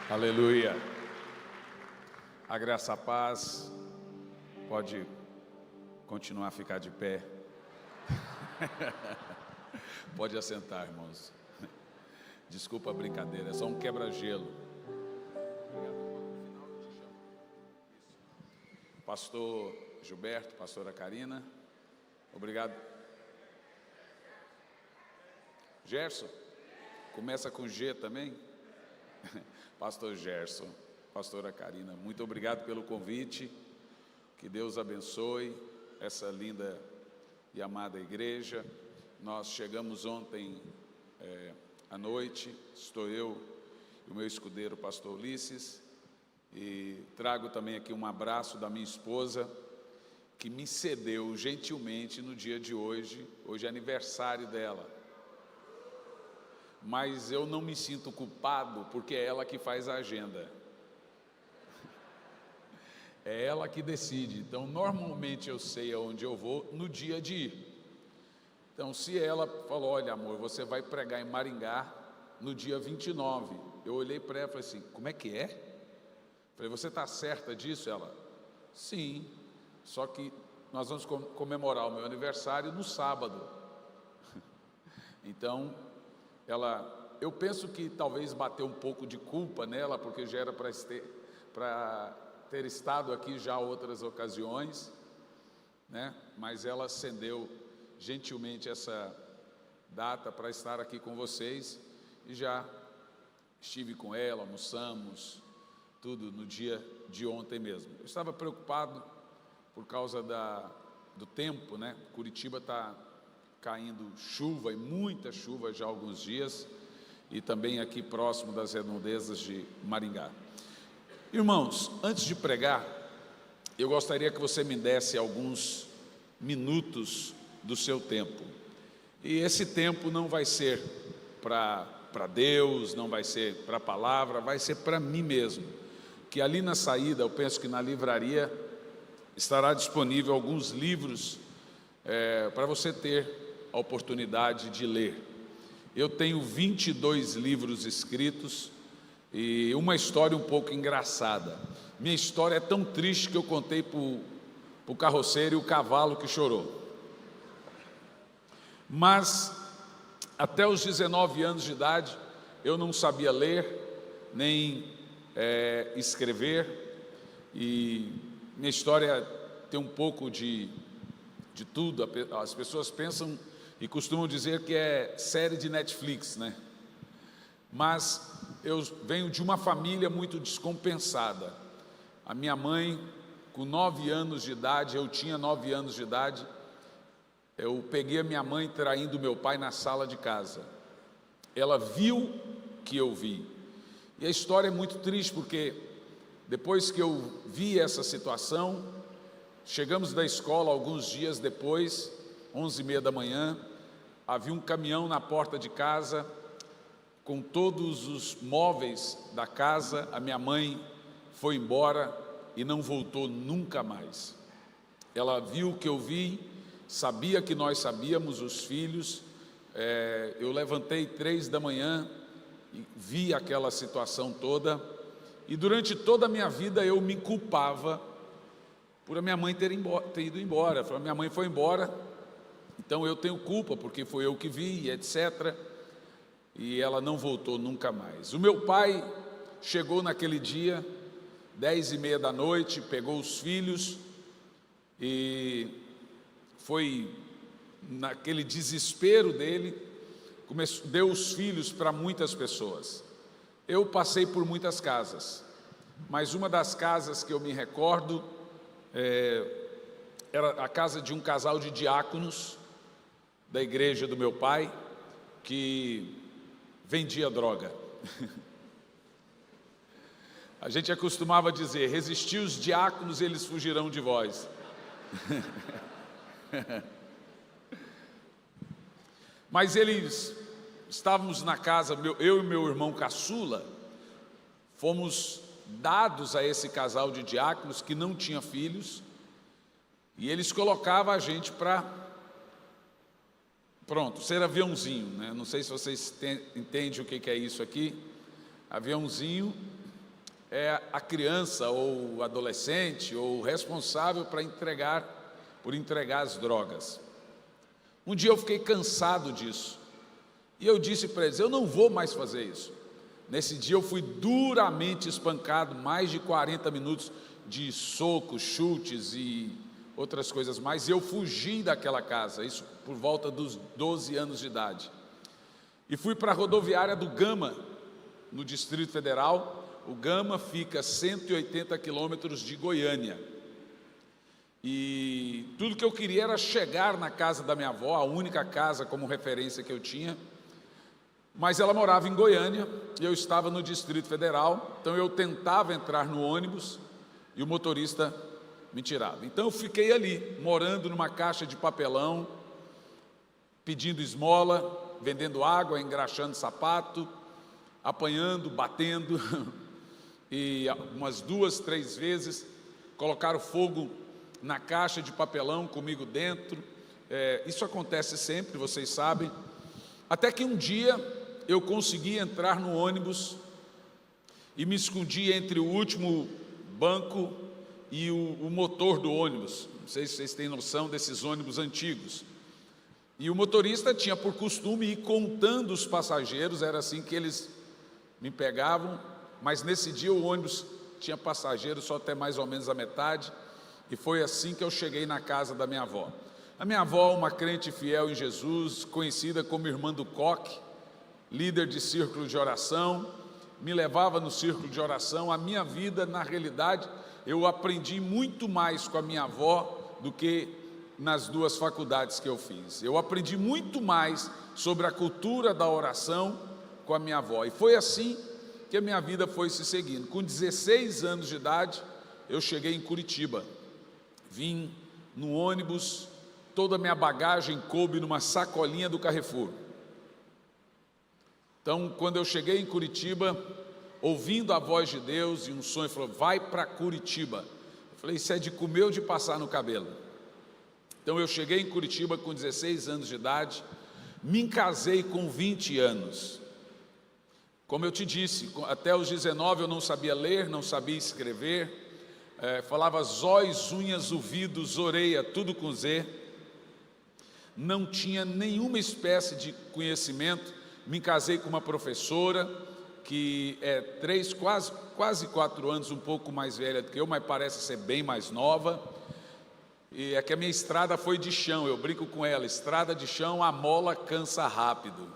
Aleluia. A graça, a paz. Pode continuar a ficar de pé. Pode assentar, irmãos. Desculpa a brincadeira, é só um quebra-gelo. Pastor Gilberto, pastora Karina, obrigado. Gerson, começa com G também? Pastor Gerson, pastora Karina, muito obrigado pelo convite, que Deus abençoe essa linda e amada igreja. Nós chegamos ontem à noite, estou eu e o meu escudeiro, pastor Ulisses, e trago também aqui um abraço da minha esposa, que me cedeu gentilmente no dia de hoje é aniversário dela. Mas eu não me sinto culpado, porque é ela que faz a agenda. É ela que decide. Então, normalmente eu sei aonde eu vou no dia de ir. Então, se ela falou, olha amor, você vai pregar em Maringá no dia 29. Eu olhei para ela e falei assim, como é que é? Falei, você está certa disso? Ela, sim, só que nós vamos comemorar o meu aniversário no sábado. Então, eu penso que talvez bateu um pouco de culpa nela, porque já era para ter estado aqui já outras ocasiões, né? Mas ela cedeu gentilmente essa data para estar aqui com vocês, e já estive com ela, almoçamos, tudo no dia de ontem mesmo. Eu estava preocupado por causa do tempo, né? Curitiba está caindo chuva, e muita chuva já há alguns dias, e também aqui próximo das redondezas de Maringá. Irmãos, antes de pregar, eu gostaria que você me desse alguns minutos do seu tempo. E esse tempo não vai ser para Deus, não vai ser para a palavra, vai ser para mim mesmo. Que ali na saída, eu penso que na livraria, estará disponível alguns livros para você ter a oportunidade de ler. Eu tenho 22 livros escritos e uma história um pouco engraçada. Minha história é tão triste que eu contei para o carroceiro e o cavalo que chorou. Mas até os 19 anos de idade eu não sabia ler nem escrever, e minha história tem um pouco de tudo. As pessoas pensam e costumam dizer que é série de Netflix, né? Mas eu venho de uma família muito descompensada. A minha mãe, com 9 anos de idade, eu tinha 9 anos de idade, eu peguei a minha mãe traindo meu pai na sala de casa. Ela viu que eu vi. E a história é muito triste, porque depois que eu vi essa situação, chegamos da escola alguns dias depois, 11h30 da manhã, havia um caminhão na porta de casa, com todos os móveis da casa. A minha mãe foi embora e não voltou nunca mais. Ela viu o que eu vi, sabia que nós sabíamos, os filhos. Eu levantei 3 da manhã e vi aquela situação toda, e durante toda a minha vida eu me culpava por a minha mãe ter ido embora. A minha mãe foi embora, então eu tenho culpa, porque foi eu que vi, etc. E ela não voltou nunca mais. O meu pai chegou naquele dia, 10h30 da noite, pegou os filhos e foi naquele desespero dele, deu os filhos para muitas pessoas. Eu passei por muitas casas, mas uma das casas que eu me recordo era a casa de um casal de diáconos da igreja do meu pai, que vendia droga. A gente acostumava dizer, resisti os diáconos, eles fugirão de vós. Mas estávamos na casa, eu e meu irmão caçula, fomos dados a esse casal de diáconos que não tinha filhos, e eles colocavam a gente para Pronto, ser aviãozinho, né? Não sei se vocês entendem o que é isso aqui. Aviãozinho é a criança ou o adolescente ou o responsável por entregar as drogas. Um dia eu fiquei cansado disso e eu disse para eles: eu não vou mais fazer isso. Nesse dia eu fui duramente espancado, mais de 40 minutos de socos, chutes e outras coisas mais. Eu fugi daquela casa, isso por volta dos 12 anos de idade, e fui para a rodoviária do Gama, no Distrito Federal. O Gama fica a 180 quilômetros de Goiânia, e tudo que eu queria era chegar na casa da minha avó, a única casa como referência que eu tinha, mas ela morava em Goiânia e eu estava no Distrito Federal. Então eu tentava entrar no ônibus e o motorista me tirava. Então eu fiquei ali, morando numa caixa de papelão, pedindo esmola, vendendo água, engraxando sapato, apanhando, batendo, e umas 2, 3 vezes colocaram fogo na caixa de papelão comigo dentro. Isso acontece sempre, vocês sabem. Até que um dia eu consegui entrar no ônibus e me escondi entre o último banco e o motor do ônibus. Não sei se vocês têm noção desses ônibus antigos. E o motorista tinha por costume ir contando os passageiros, era assim que eles me pegavam, mas nesse dia o ônibus tinha passageiros só até mais ou menos a metade, e foi assim que eu cheguei na casa da minha avó. A minha avó, uma crente fiel em Jesus, conhecida como irmã do Coque, líder de círculo de oração, me levava no círculo de oração. A minha vida, na realidade, eu aprendi muito mais com a minha avó do que nas 2 faculdades que eu fiz. Eu aprendi muito mais sobre a cultura da oração com a minha avó, e foi assim que a minha vida foi se seguindo. Com 16 anos de idade, eu cheguei em Curitiba, vim no ônibus, toda a minha bagagem coube numa sacolinha do Carrefour. Então, quando eu cheguei em Curitiba, ouvindo a voz de Deus, e um sonho falou: vai para Curitiba. Eu falei: isso é de comer ou de passar no cabelo? Então eu cheguei em Curitiba com 16 anos de idade, me casei com 20 anos. Como eu te disse, até os 19 eu não sabia ler, não sabia escrever, falava zóis, unhas, ouvidos, orelha, tudo com Z, não tinha nenhuma espécie de conhecimento. Me casei com uma professora que é quase 4 anos, um pouco mais velha do que eu, mas parece ser bem mais nova. E é que a minha estrada foi de chão, eu brinco com ela: estrada de chão, a mola cansa rápido,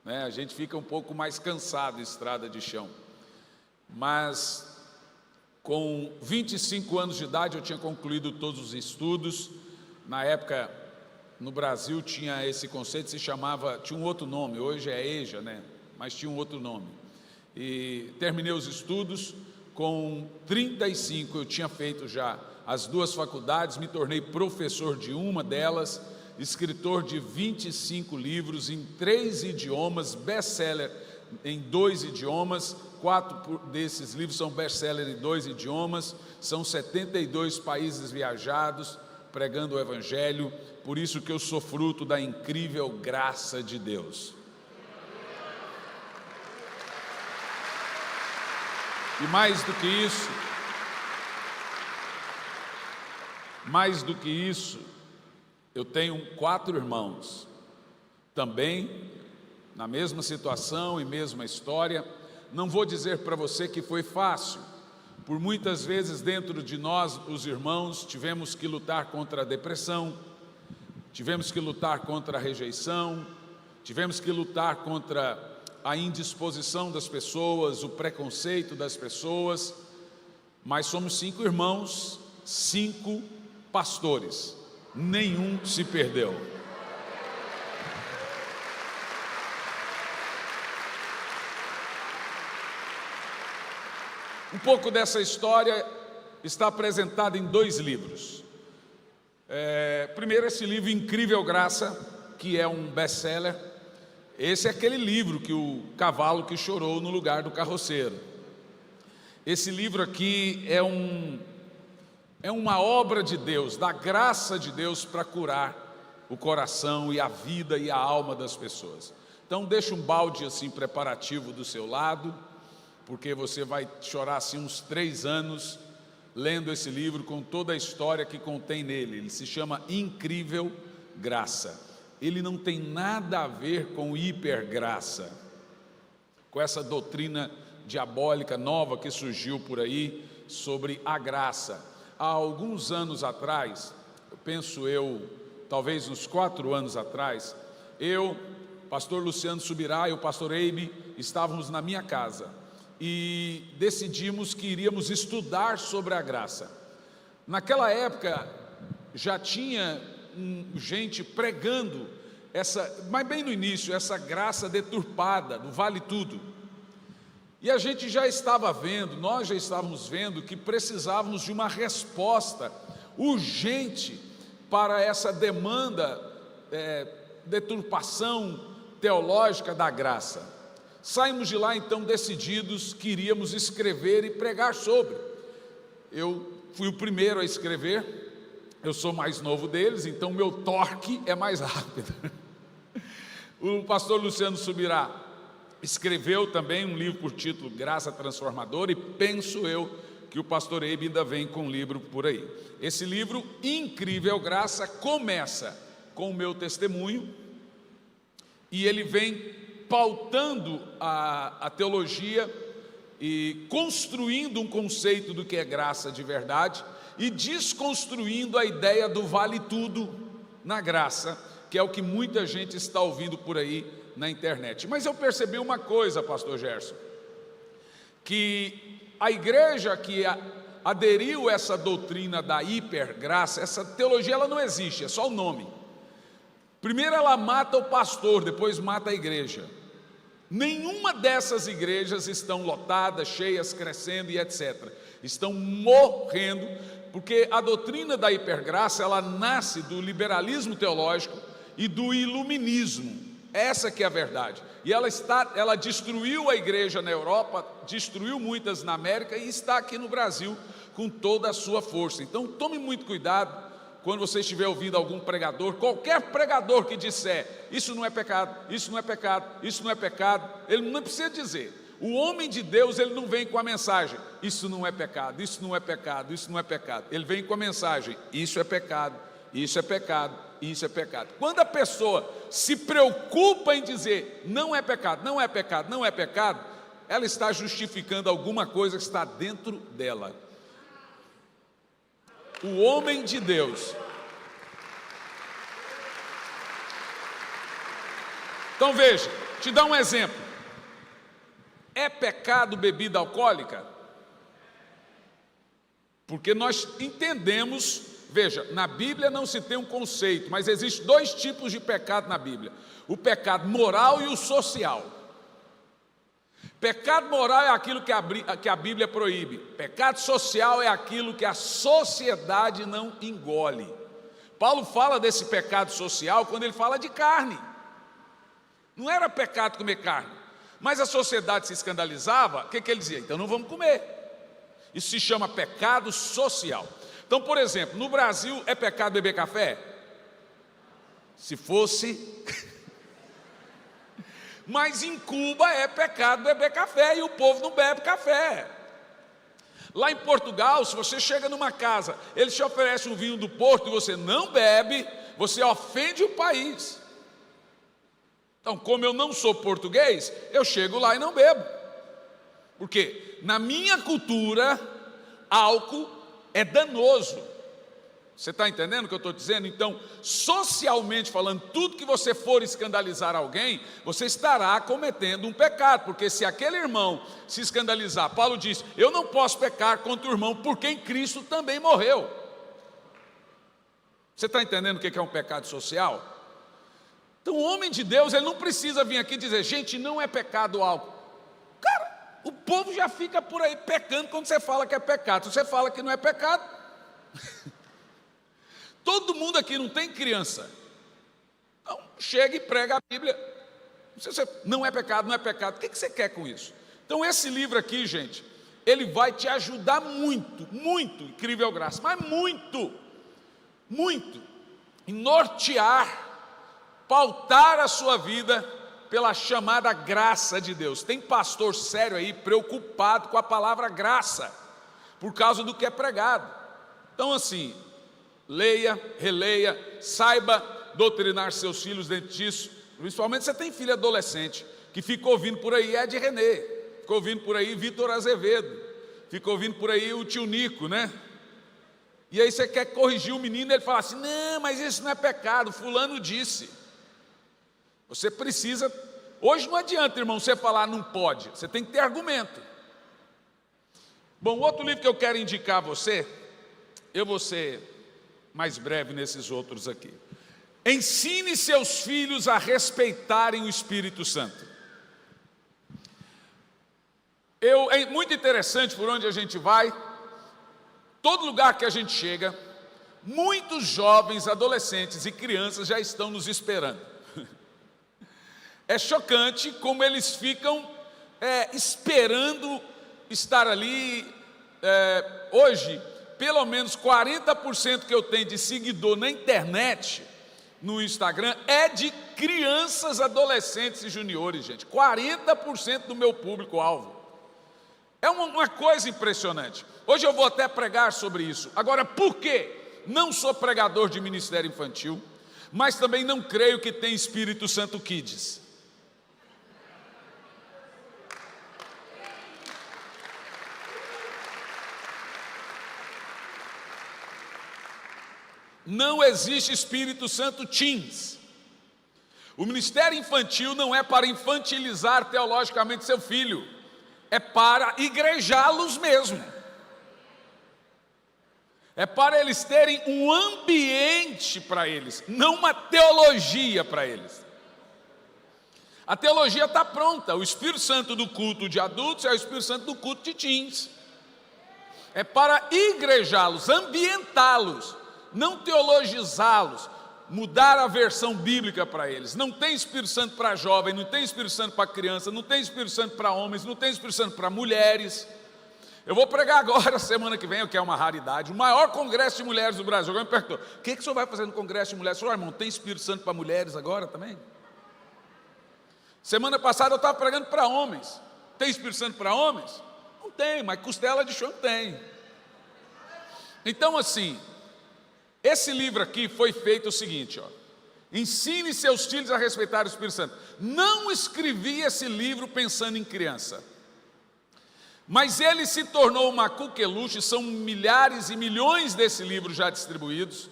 né? A gente fica um pouco mais cansado em estrada de chão. Mas com 25 anos de idade eu tinha concluído todos os estudos. Na época, no Brasil, tinha esse conceito, tinha um outro nome, hoje é EJA, né? Mas tinha um outro nome. E terminei os estudos. Com 35 eu tinha feito já as 2 faculdades, me tornei professor de uma delas, escritor de 25 livros em 3 idiomas, best-seller em 2 idiomas, 4 desses livros são best-seller em 2 idiomas, são 72 países viajados, pregando o Evangelho. Por isso que eu sou fruto da incrível graça de Deus. E mais do que isso, eu tenho 4 irmãos, também na mesma situação e mesma história. Não vou dizer para você que foi fácil. Por muitas vezes dentro de nós, os irmãos, tivemos que lutar contra a depressão, tivemos que lutar contra a rejeição, tivemos que lutar contra a indisposição das pessoas, o preconceito das pessoas, mas somos 5 irmãos, 5 pastores, nenhum se perdeu. Um pouco dessa história está apresentada em 2 livros. Primeiro, esse livro Incrível Graça, que é um best-seller. Esse é aquele livro que o cavalo que chorou no lugar do carroceiro. Esse livro aqui é uma obra de Deus, da graça de Deus para curar o coração e a vida e a alma das pessoas. Então deixa um balde assim preparativo do seu lado, porque você vai chorar assim uns 3 anos lendo esse livro com toda a história que contém nele. Ele se chama Incrível Graça. Ele não tem nada a ver com hipergraça, com essa doutrina diabólica nova que surgiu por aí sobre a graça. Há alguns anos atrás, talvez uns 4 anos atrás, pastor Luciano Subirá e o pastor Eibe estávamos na minha casa e decidimos que iríamos estudar sobre a graça. Naquela época já tinha gente pregando mas bem no início, essa graça deturpada, do vale tudo. E a gente nós já estávamos vendo que precisávamos de uma resposta urgente para essa demanda, deturpação teológica da graça. Saímos de lá então decididos que iríamos escrever e pregar sobre. Eu fui o primeiro a escrever, eu sou mais novo deles, então meu torque é mais rápido. O pastor Luciano Subirá escreveu também um livro por título Graça Transformadora, e penso eu que o pastor Eibe ainda vem com um livro por aí. Esse livro, Incrível Graça, começa com o meu testemunho, e ele vem pautando a teologia e construindo um conceito do que é graça de verdade e desconstruindo a ideia do vale tudo na graça, que é o que muita gente está ouvindo por aí na internet. Mas eu percebi uma coisa, pastor Gerson, que a igreja que aderiu a essa doutrina da hipergraça, essa teologia, ela não existe, é só o nome. Primeiro ela mata o pastor, depois mata a igreja. Nenhuma dessas igrejas estão lotadas, cheias, crescendo e etc. Estão morrendo, porque a doutrina da hipergraça, ela nasce do liberalismo teológico e do iluminismo. Essa que é a verdade. E ela destruiu a igreja na Europa, destruiu muitas na América e está aqui no Brasil com toda a sua força. Então tome muito cuidado quando você estiver ouvindo algum pregador, qualquer pregador que disser, isso não é pecado, isso não é pecado, isso não é pecado, ele não precisa dizer. O homem de Deus, ele não vem com a mensagem, isso não é pecado, isso não é pecado, isso não é pecado. Ele vem com a mensagem, isso é pecado, isso é pecado, isso é pecado. Quando a pessoa se preocupa em dizer, não é pecado, não é pecado, não é pecado, ela está justificando alguma coisa que está dentro dela. O homem de Deus. Então veja, te dar um exemplo. É pecado bebida alcoólica? Porque nós entendemos, veja, na Bíblia não se tem um conceito, mas existem 2 tipos de pecado na Bíblia: o pecado moral e o social. Pecado moral é aquilo que a Bíblia proíbe. Pecado social é aquilo que a sociedade não engole. Paulo fala desse pecado social quando ele fala de carne. Não era pecado comer carne, mas a sociedade se escandalizava. O que ele dizia? Então não vamos comer. Isso se chama pecado social. Então, por exemplo, no Brasil é pecado beber café? Se fosse... Mas em Cuba é pecado beber café e o povo não bebe café. Lá em Portugal, se você chega numa casa, eles te oferecem um vinho do Porto e você não bebe, você ofende o país. Então, como eu não sou português, eu chego lá e não bebo. Porque na minha cultura, álcool é danoso. Você está entendendo o que eu estou dizendo? Então, socialmente falando, tudo que você for escandalizar alguém, você estará cometendo um pecado, porque se aquele irmão se escandalizar, Paulo diz, eu não posso pecar contra o irmão, por quem Cristo também morreu. Você está entendendo o que é um pecado social? Então, o homem de Deus, ele não precisa vir aqui dizer, gente, não é pecado o álcool. Cara, o povo já fica por aí pecando quando você fala que é pecado. Se você fala que não é pecado... Todo mundo aqui não tem criança. Então, chega e prega a Bíblia. Não é pecado, não é pecado. O que você quer com isso? Então, esse livro aqui, gente, ele vai te ajudar muito, muito, Incrível Graça, mas muito, muito. em nortear, pautar a sua vida pela chamada graça de Deus. Tem pastor sério aí preocupado com a palavra graça, por causa do que é pregado. Então assim, leia, releia, saiba doutrinar seus filhos dentro disso. Principalmente você tem filho adolescente, que fica ouvindo por aí Ed René, fica ouvindo por aí Vitor Azevedo, fica ouvindo por aí o tio Nico, né? E aí você quer corrigir o menino, ele fala assim, não, mas isso não é pecado, fulano disse. Você precisa, hoje não adianta, irmão, você falar não pode, você tem que ter argumento. Bom, outro livro que eu quero indicar a você, eu vou ser mais breve nesses outros aqui. Ensine seus filhos a respeitarem o Espírito Santo. É muito interessante por onde a gente vai, todo lugar que a gente chega, muitos jovens, adolescentes e crianças já estão nos esperando. É chocante como eles ficam esperando estar ali. Hoje, pelo menos 40% que eu tenho de seguidor na internet, no Instagram, é de crianças, adolescentes e juniores, gente. 40% do meu público-alvo. É uma coisa impressionante. Hoje eu vou até pregar sobre isso. Agora, por quê? Não sou pregador de ministério infantil, mas também não creio que tem Espírito Santo Kids. Não existe Espírito Santo Teens. O ministério infantil não é para infantilizar teologicamente seu filho, é para igrejá-los mesmo. É para eles terem um ambiente para eles, não uma teologia para eles. A teologia está pronta, o Espírito Santo do culto de adultos é o Espírito Santo do culto de teens. É para igrejá-los, ambientá-los, não teologizá-los, mudar a versão bíblica para eles. Não tem Espírito Santo para jovem, não tem Espírito Santo para criança, não tem Espírito Santo para homens, não tem Espírito Santo para mulheres. Eu vou pregar agora, semana que vem, o que é uma raridade, o maior congresso de mulheres do Brasil. Alguém me perguntou, o que o senhor vai fazer no congresso de mulheres? Eu falei, irmão, tem Espírito Santo para mulheres agora também? Semana passada eu estava pregando para homens. Tem Espírito Santo para homens? Não tem, mas costela de chão tem. Então assim, esse livro aqui foi feito o seguinte, ó. Ensine seus filhos a respeitar o Espírito Santo. Não escrevi esse livro pensando em criança, mas ele se tornou uma coqueluche. São milhares e milhões desse livro já distribuídos.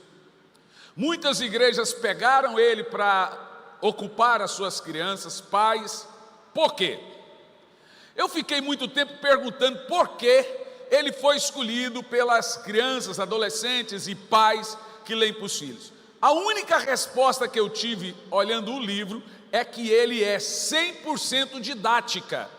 Muitas igrejas pegaram ele para ocupar as suas crianças, pais. Por quê? Eu fiquei muito tempo perguntando por que ele foi escolhido pelas crianças, adolescentes e pais que leem para os filhos. A única resposta que eu tive olhando o livro é que ele é 100% didática.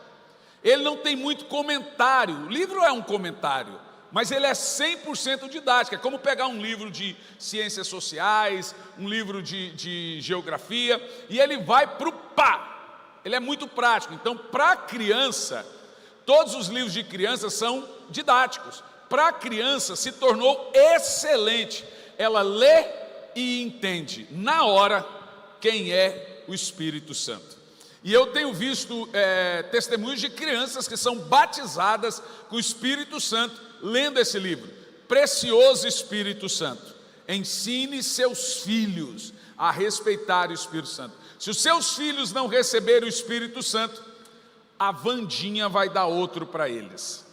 Ele não tem muito comentário. O livro é um comentário, mas ele é 100% didática. É como pegar um livro de ciências sociais, um livro de geografia, e ele vai para o pá. Ele é muito prático. Então, para criança, todos os livros de criança são didáticos. Para a criança se tornou excelente. Ela lê e entende na hora quem é o Espírito Santo. E eu tenho visto testemunhos de crianças que são batizadas com o Espírito Santo lendo esse livro. Precioso Espírito Santo. Ensine seus filhos a respeitar o Espírito Santo. Se os seus filhos não receberem o Espírito Santo, a Vandinha vai dar outro para eles.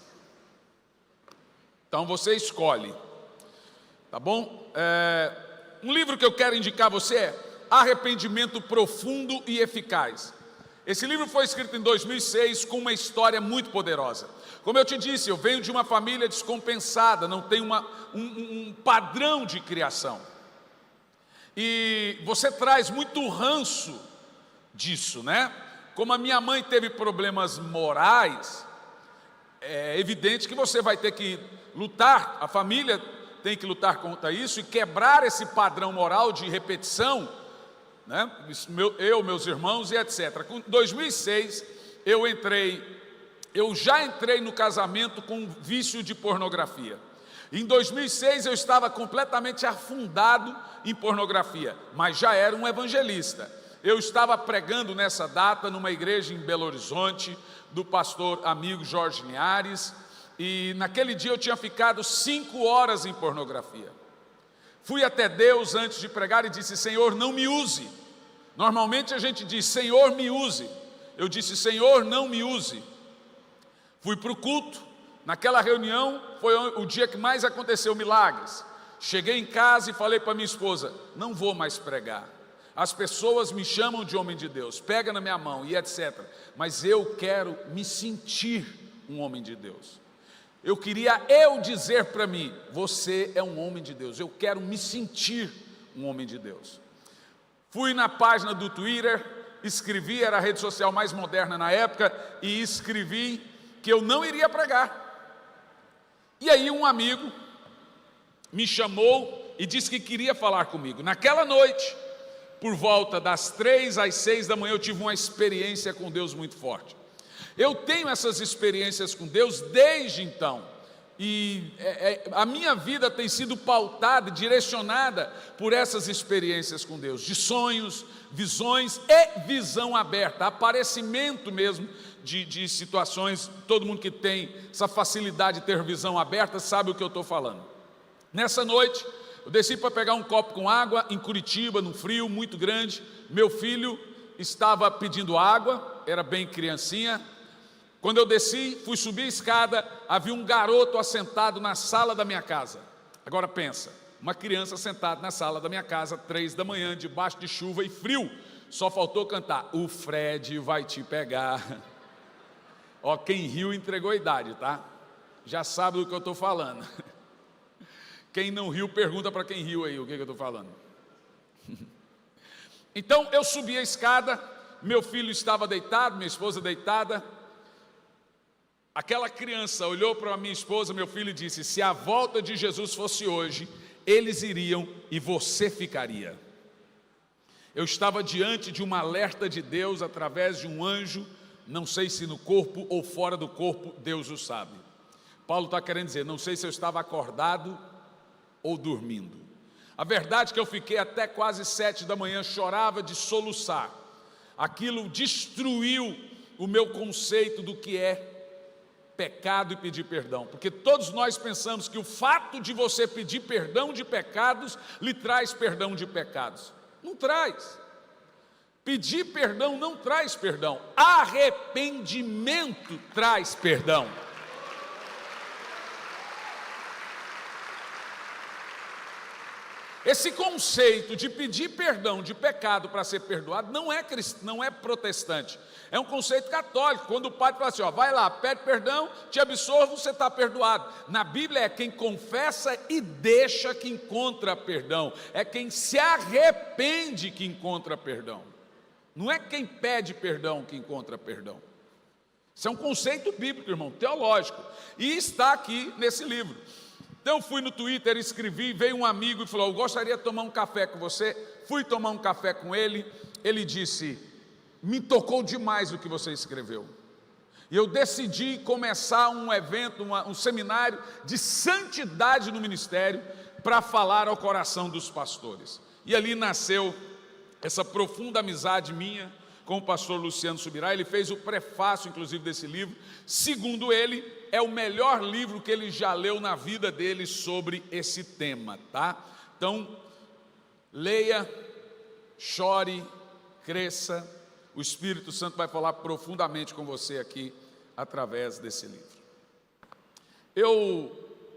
Então você escolhe, tá bom? Um livro que eu quero indicar a você é Arrependimento Profundo e Eficaz. Esse livro foi escrito em 2006 com uma história muito poderosa. Como eu te disse, eu venho de uma família descompensada, não tenho um padrão de criação. E você traz muito ranço disso, né? Como a minha mãe teve problemas morais, é evidente que você vai ter que lutar, a família tem que lutar contra isso e quebrar esse padrão moral de repetição, né? Meus irmãos e etc. Com 2006, eu já entrei no casamento com vício de pornografia. Em 2006 eu estava completamente afundado em pornografia, mas já era um evangelista. Eu estava pregando nessa data numa igreja em Belo Horizonte, do pastor amigo Jorge Linhares, e naquele dia eu tinha ficado 5 horas em pornografia. Fui até Deus antes de pregar e disse: Senhor, não me use. Normalmente a gente diz: Senhor, me use. Eu disse: Senhor, não me use. Fui para o culto. Naquela reunião foi o dia que mais aconteceu milagres. Cheguei em casa e falei para minha esposa: não vou mais pregar. As pessoas me chamam de homem de Deus, pega na minha mão e etc. Mas eu quero me sentir um homem de Deus. Eu queria dizer para mim: você é um homem de Deus. Eu quero me sentir um homem de Deus. Fui na página do Twitter, escrevi, era a rede social mais moderna na época, e escrevi que eu não iria pregar. E aí um amigo me chamou e disse que queria falar comigo. Naquela noite, por volta das 3 às 6 da manhã, eu tive uma experiência com Deus muito forte. Eu tenho essas experiências com Deus desde então, e a minha vida tem sido pautada, direcionada por essas experiências com Deus, de sonhos, visões e visão aberta, aparecimento mesmo de situações. Todo mundo que tem essa facilidade de ter visão aberta sabe o que eu estou falando. Nessa noite, eu desci para pegar um copo com água em Curitiba, num frio muito grande. Meu filho estava pedindo água, era bem criancinha. Quando eu desci, fui subir a escada, havia um garoto assentado na sala da minha casa. Agora pensa, uma criança sentada na sala da minha casa, 3 da manhã, debaixo de chuva e frio. Só faltou cantar: o Fred vai te pegar. Ó, quem riu entregou a idade, tá? Já sabe do que eu estou falando. Quem não riu, pergunta para quem riu aí o que eu estou falando. Então eu subi a escada, meu filho estava deitado, minha esposa deitada. Aquela criança olhou para minha esposa, meu filho, e disse: se a volta de Jesus fosse hoje, eles iriam e você ficaria. Eu estava diante de um alerta de Deus através de um anjo, não sei se no corpo ou fora do corpo, Deus o sabe. Paulo está querendo dizer: não sei se eu estava acordado ou dormindo. A verdade é que eu fiquei até quase 7 da manhã, chorava de soluçar. Aquilo destruiu o meu conceito do que é pecado e pedir perdão, porque todos nós pensamos que o fato de você pedir perdão de pecados lhe traz perdão de pecados. Não traz. Pedir perdão não traz perdão. Arrependimento traz perdão. Esse conceito de pedir perdão de pecado para ser perdoado não é protestante, é um conceito católico. Quando o padre fala assim: ó, vai lá, pede perdão, te absolvo, você está perdoado. Na Bíblia é quem confessa e deixa que encontra perdão, é quem se arrepende que encontra perdão, não é quem pede perdão que encontra perdão. Isso é um conceito bíblico, irmão, teológico, e está aqui nesse livro. Então fui no Twitter, escrevi, veio um amigo e falou: eu gostaria de tomar um café com você. Fui tomar um café com ele. Ele disse: me tocou demais o que você escreveu. E eu decidi começar um evento, um seminário de santidade no ministério, para falar ao coração dos pastores. E ali nasceu essa profunda amizade minha com o pastor Luciano Subirá. Ele fez o prefácio, inclusive, desse livro. Segundo ele, é o melhor livro que ele já leu na vida dele sobre esse tema, tá? Então, leia, chore, cresça. O Espírito Santo vai falar profundamente com você aqui, através desse livro. Eu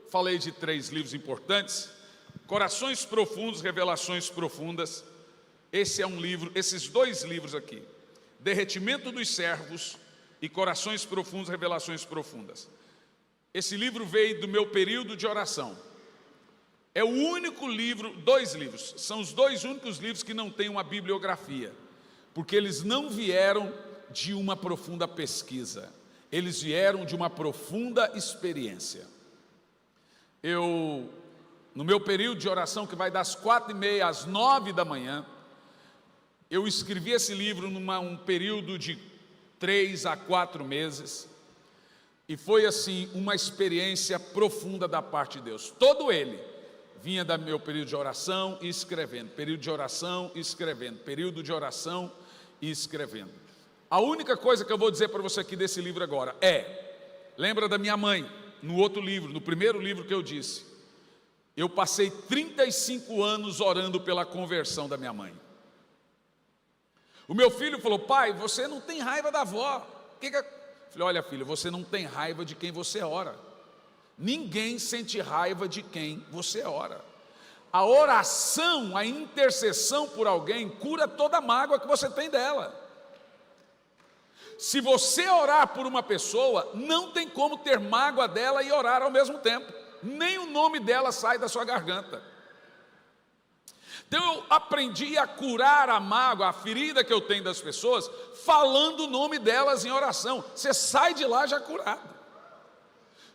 falei de 3 livros importantes: Corações Profundos, Revelações Profundas. Esse é um livro, esses 2 livros aqui, Derretimento dos Servos e Corações Profundos, Revelações Profundas. Esse livro veio do meu período de oração. É o único livro, 2 livros, são os 2 únicos livros que não têm uma bibliografia, porque eles não vieram de uma profunda pesquisa, eles vieram de uma profunda experiência. No meu período de oração, que vai das 4h30 às 9 da manhã, eu escrevi esse livro num período de 3 a 4 meses, E foi assim uma experiência profunda da parte de Deus. Todo ele vinha do meu período de oração e escrevendo, período de oração e escrevendo, período de oração e escrevendo. A única coisa que eu vou dizer para você aqui desse livro agora lembra da minha mãe, no outro livro, no primeiro livro que eu disse, eu passei 35 anos orando pela conversão da minha mãe. O meu filho falou: pai, você não tem raiva da avó. Eu falei: olha, filho, você não tem raiva de quem você ora. Ninguém sente raiva de quem você ora. A oração, a intercessão por alguém cura toda a mágoa que você tem dela. Se você orar por uma pessoa, não tem como ter mágoa dela e orar ao mesmo tempo. Nem o nome dela sai da sua garganta. Então eu aprendi a curar a mágoa, a ferida que eu tenho das pessoas, falando o nome delas em oração. Você sai de lá já curado.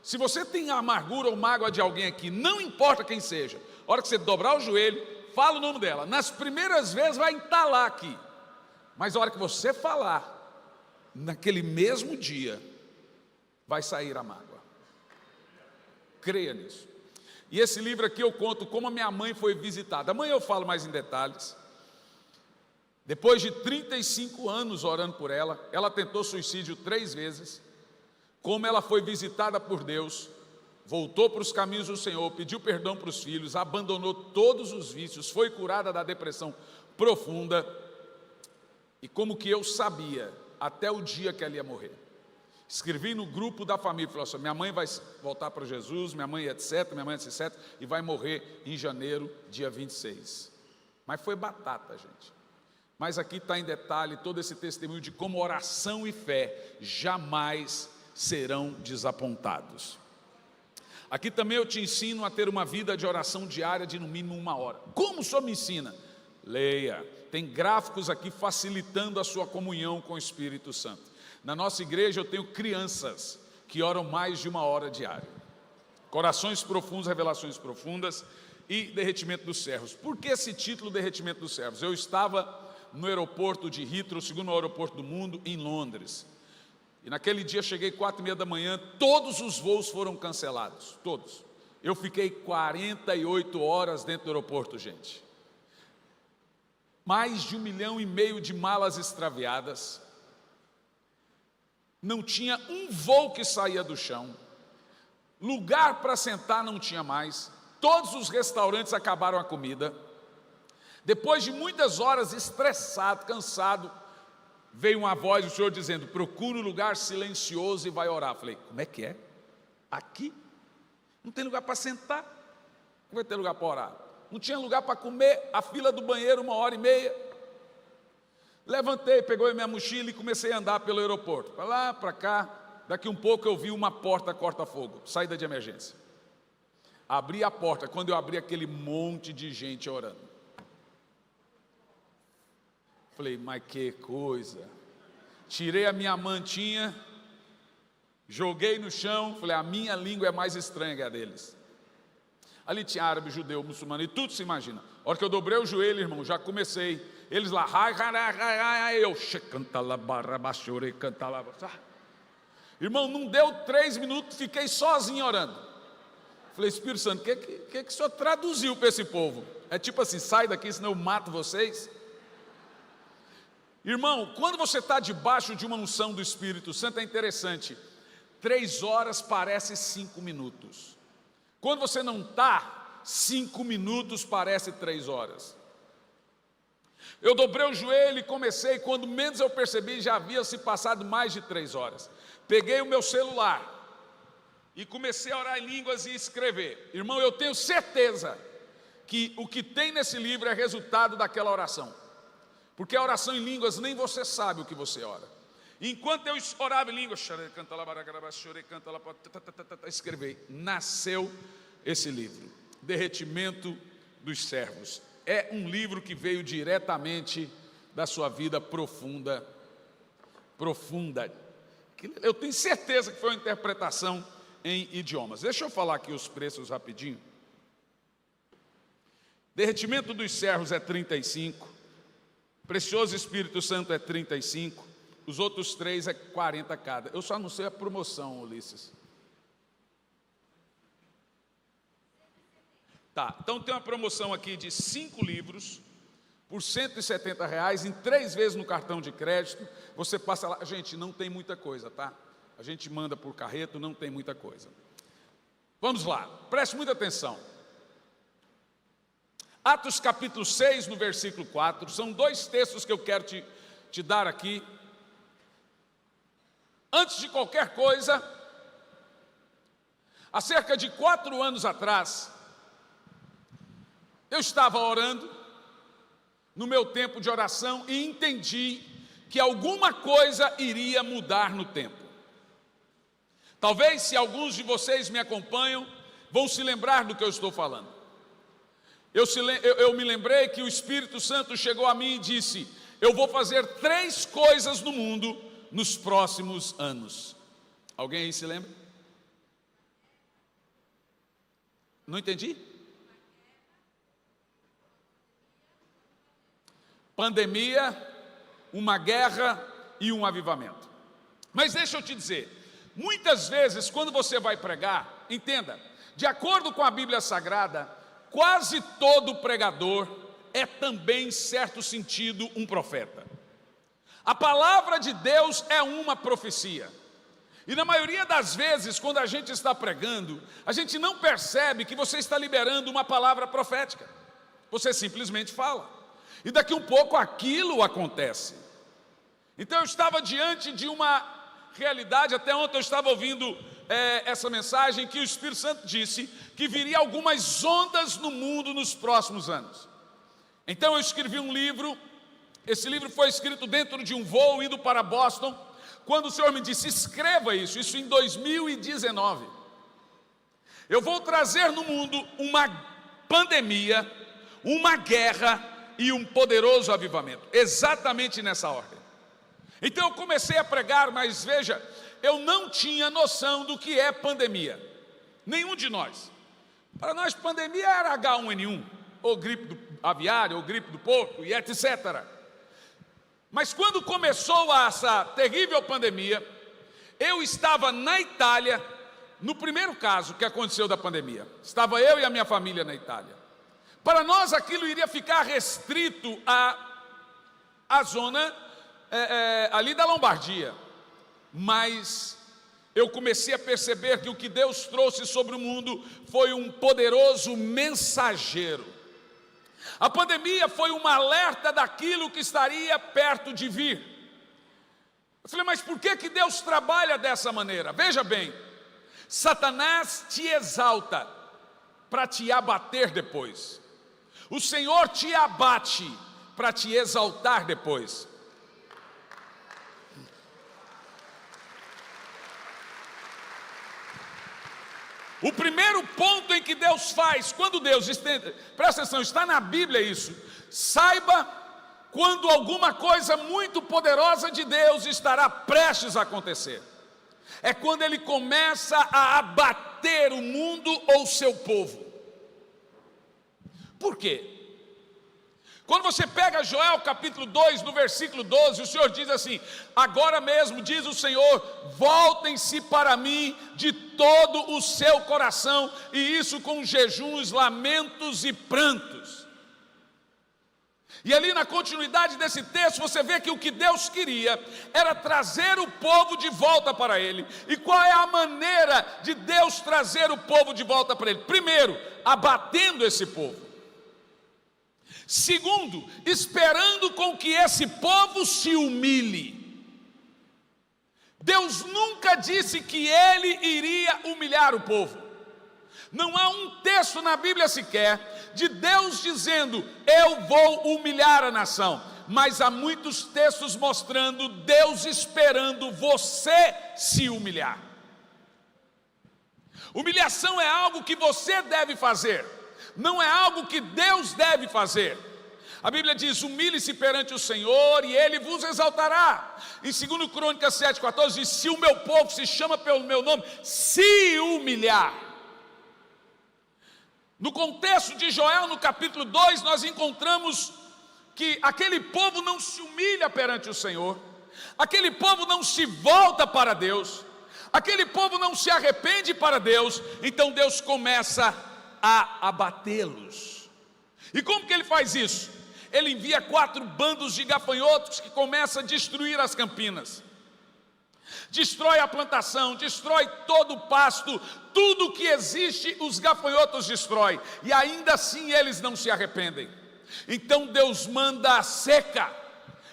Se você tem amargura ou mágoa de alguém aqui, não importa quem seja, a hora que você dobrar o joelho, fala o nome dela. Nas primeiras vezes vai entalar aqui, mas a hora que você falar, naquele mesmo dia, vai sair a mágoa. Creia nisso. E esse livro aqui eu conto como a minha mãe foi visitada. Amanhã eu falo mais em detalhes. Depois de 35 anos orando por ela, ela tentou suicídio 3 vezes. Como ela foi visitada por Deus, voltou para os caminhos do Senhor, pediu perdão para os filhos, abandonou todos os vícios, foi curada da depressão profunda. E como que eu sabia, até o dia que ela ia morrer, escrevi no grupo da família, falou assim: minha mãe vai voltar para Jesus, minha mãe etc, e vai morrer em janeiro, dia 26. Mas foi batata, gente. Mas aqui está em detalhe todo esse testemunho de como oração e fé jamais serão desapontados. Aqui também eu te ensino a ter uma vida de oração diária de no mínimo 1 hora. Como o Senhor me ensina? Leia, tem gráficos aqui facilitando a sua comunhão com o Espírito Santo. Na nossa igreja eu tenho crianças que oram mais de 1 hora diária. Corações profundos, revelações profundas e derretimento dos servos. Por que esse título, derretimento dos servos? Eu estava no aeroporto de Heathrow, o segundo aeroporto do mundo, em Londres. E naquele dia cheguei 4h30 da manhã, todos os voos foram cancelados, todos. Eu fiquei 48 horas dentro do aeroporto, gente. Mais de 1,5 milhão de malas extraviadas. Não tinha um voo que saía do chão. Lugar para sentar não tinha mais. Todos os restaurantes acabaram a comida. Depois de muitas horas estressado, cansado, veio uma voz do Senhor dizendo: procura um lugar silencioso e vai orar. Falei: como é que é? Aqui? Não tem lugar para sentar? Não vai ter lugar para orar. Não tinha lugar para comer, a fila do banheiro 1h30. Levantei, peguei minha mochila e comecei a andar pelo aeroporto, para lá, para cá. Daqui um pouco eu vi uma porta corta-fogo, saída de emergência. Abri a porta, quando eu abri, aquele monte de gente orando. Falei: mas que coisa. Tirei a minha mantinha, joguei no chão, falei: a minha língua é mais estranha que a deles. Ali tinha árabe, judeu, muçulmano e tudo se imagina. A hora que eu dobrei o joelho, irmão, já comecei. Eles lá, eu, irmão, não deu 3 minutos, fiquei sozinho orando. Falei: Espírito Santo, o que o Senhor traduziu para esse povo? É tipo assim: sai daqui, senão eu mato vocês. Irmão, quando você está debaixo de uma unção do Espírito Santo, é interessante. 3 horas parece 5 minutos. Quando você não está, 5 minutos parece 3 horas. Eu dobrei o joelho e comecei, quando menos eu percebi, já havia se passado mais de 3 horas. Peguei o meu celular e comecei a orar em línguas e escrever. Irmão, eu tenho certeza que o que tem nesse livro é resultado daquela oração. Porque a oração em línguas, nem você sabe o que você ora. Enquanto eu orava em línguas, escrevi, nasceu esse livro, Derretimento dos Servos. É um livro que veio diretamente da sua vida profunda. Eu tenho certeza que foi uma interpretação em idiomas. Deixa eu falar aqui os preços rapidinho. Derretimento dos Servos é 35. Precioso Espírito Santo é 35, Os outros 3 é 40 cada. Eu só não sei a promoção, Ulisses. Tá, então tem uma promoção aqui de 5 livros por R$170 em 3 vezes no cartão de crédito. Você passa lá, gente, não tem muita coisa, tá? A gente manda por carreto, não tem muita coisa. Vamos lá, preste muita atenção. Atos capítulo 6, no versículo 4, são 2 textos que eu quero te dar aqui. Antes de qualquer coisa, há cerca de 4 anos atrás, eu estava orando no meu tempo de oração e entendi que alguma coisa iria mudar no tempo. Talvez, se alguns de vocês me acompanham, vão se lembrar do que eu estou falando. Eu me lembrei que o Espírito Santo chegou a mim e disse: eu vou fazer 3 coisas no mundo nos próximos anos. Alguém aí se lembra? Não entendi? Pandemia, uma guerra e um avivamento. Mas deixa eu te dizer, muitas vezes quando você vai pregar, entenda, de acordo com a Bíblia Sagrada, quase todo pregador é também, em certo sentido, um profeta. A palavra de Deus é uma profecia. E na maioria das vezes, quando a gente está pregando, a gente não percebe que você está liberando uma palavra profética. Você simplesmente fala. E daqui um pouco aquilo acontece. Então eu estava diante de uma realidade. Até ontem eu estava ouvindo essa mensagem que o Espírito Santo disse que viria algumas ondas no mundo nos próximos anos. Então eu escrevi um livro. Esse livro foi escrito dentro de um voo indo para Boston, quando o Senhor me disse: escreva isso em 2019. Eu vou trazer no mundo uma pandemia, uma guerra e um poderoso avivamento, exatamente nessa ordem. Então eu comecei a pregar, mas veja, eu não tinha noção do que é pandemia, nenhum de nós. Para nós pandemia era H1N1, ou gripe aviária, ou gripe do porco, e etc. Mas quando começou essa terrível pandemia, eu estava na Itália, no primeiro caso que aconteceu da pandemia. Estava eu e a minha família na Itália. Para nós aquilo iria ficar restrito à zona ali da Lombardia. Mas eu comecei a perceber que o que Deus trouxe sobre o mundo foi um poderoso mensageiro. A pandemia foi um alerta daquilo que estaria perto de vir. Eu falei, mas por que Deus trabalha dessa maneira? Veja bem, Satanás te exalta para te abater depois. O Senhor te abate para te exaltar depois. O primeiro ponto em que Deus faz, quando Deus estende, presta atenção, está na Bíblia isso, saiba quando alguma coisa muito poderosa de Deus estará prestes a acontecer. É quando Ele começa a abater o mundo ou o seu povo. Por quê? Quando você pega Joel capítulo 2, no versículo 12, o Senhor diz assim: agora mesmo, diz o Senhor, voltem-se para mim de todo o seu coração, e isso com jejuns, lamentos e prantos. E ali na continuidade desse texto, você vê que o que Deus queria era trazer o povo de volta para Ele. E qual é a maneira de Deus trazer o povo de volta para Ele? Primeiro, abatendo esse povo. Segundo, esperando com que esse povo se humilhe. Deus nunca disse que Ele iria humilhar o povo. Não há um texto na Bíblia sequer de Deus dizendo: eu vou humilhar a nação. Mas há muitos textos mostrando Deus esperando você se humilhar. Humilhação é algo que você deve fazer, não é algo que Deus deve fazer. A Bíblia diz: humilhe-se perante o Senhor e Ele vos exaltará. Em 2 Crônicas 7,14 diz: se o meu povo se chama pelo meu nome, se humilhar. No contexto de Joel, no capítulo 2, nós encontramos que aquele povo não se humilha perante o Senhor, aquele povo não se volta para Deus, aquele povo não se arrepende para Deus, então Deus começa a abatê-los. E como que ele faz isso? Ele envia 4 bandos de gafanhotos que começam a destruir as campinas, destrói a plantação, destrói todo o pasto, tudo que existe os gafanhotos destrói, e ainda assim eles não se arrependem. Então Deus manda a seca,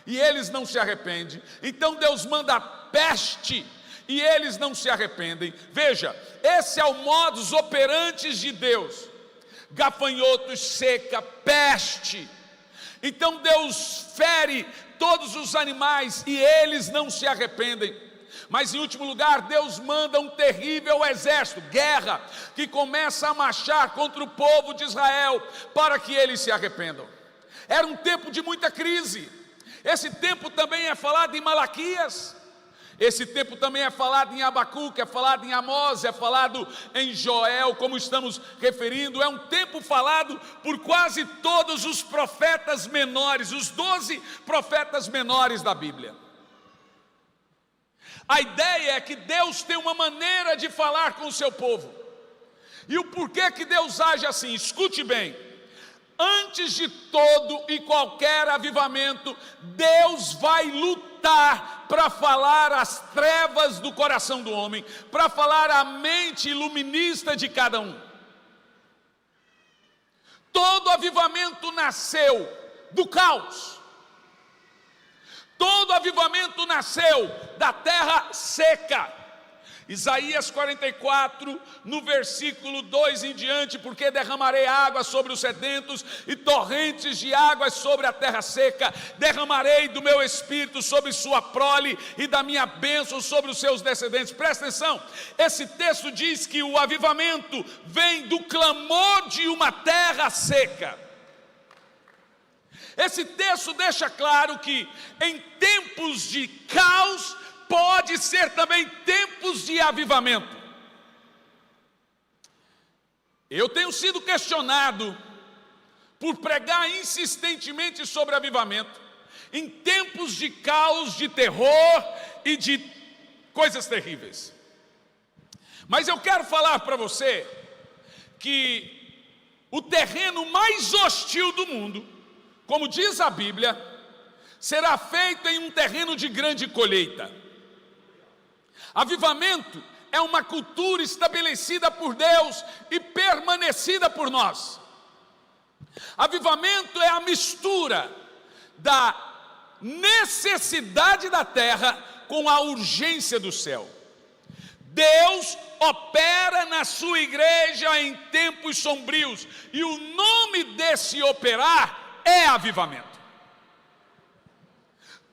e eles não se arrependem. Então Deus manda a peste, e eles não se arrependem. Veja, esse é o modus operandi de Deus: gafanhotos, seca, peste. Então Deus fere todos os animais e eles não se arrependem. Mas em último lugar, Deus manda um terrível exército, guerra, que começa a marchar contra o povo de Israel, para que eles se arrependam. Era um tempo de muita crise. Esse tempo também é falado em Malaquias, esse tempo também é falado em Abacuque, é falado em Amós, é falado em Joel, como estamos referindo. É um tempo falado por quase todos os profetas menores, os 12 profetas menores da Bíblia. A ideia é que Deus tem uma maneira de falar com o seu povo. E o porquê que Deus age assim? Escute bem: antes de todo e qualquer avivamento, Deus vai lutar para falar as trevas do coração do homem, para falar a mente iluminista de cada um. Todo avivamento nasceu do caos. Todo avivamento nasceu da terra seca. Isaías 44, no versículo 2 em diante: porque derramarei água sobre os sedentos e torrentes de águas sobre a terra seca, derramarei do meu espírito sobre sua prole e da minha bênção sobre os seus descendentes. Presta atenção, esse texto diz que o avivamento vem do clamor de uma terra seca. Esse texto deixa claro que em tempos de caos pode ser também tempos de avivamento. Eu tenho sido questionado por pregar insistentemente sobre avivamento em tempos de caos, de terror e de coisas terríveis. Mas eu quero falar para você que o terreno mais hostil do mundo, como diz a Bíblia, será feito em um terreno de grande colheita. Avivamento é uma cultura estabelecida por Deus e permanecida por nós. Avivamento é a mistura da necessidade da terra com a urgência do céu. Deus opera na sua igreja em tempos sombrios, e o nome desse operar é avivamento.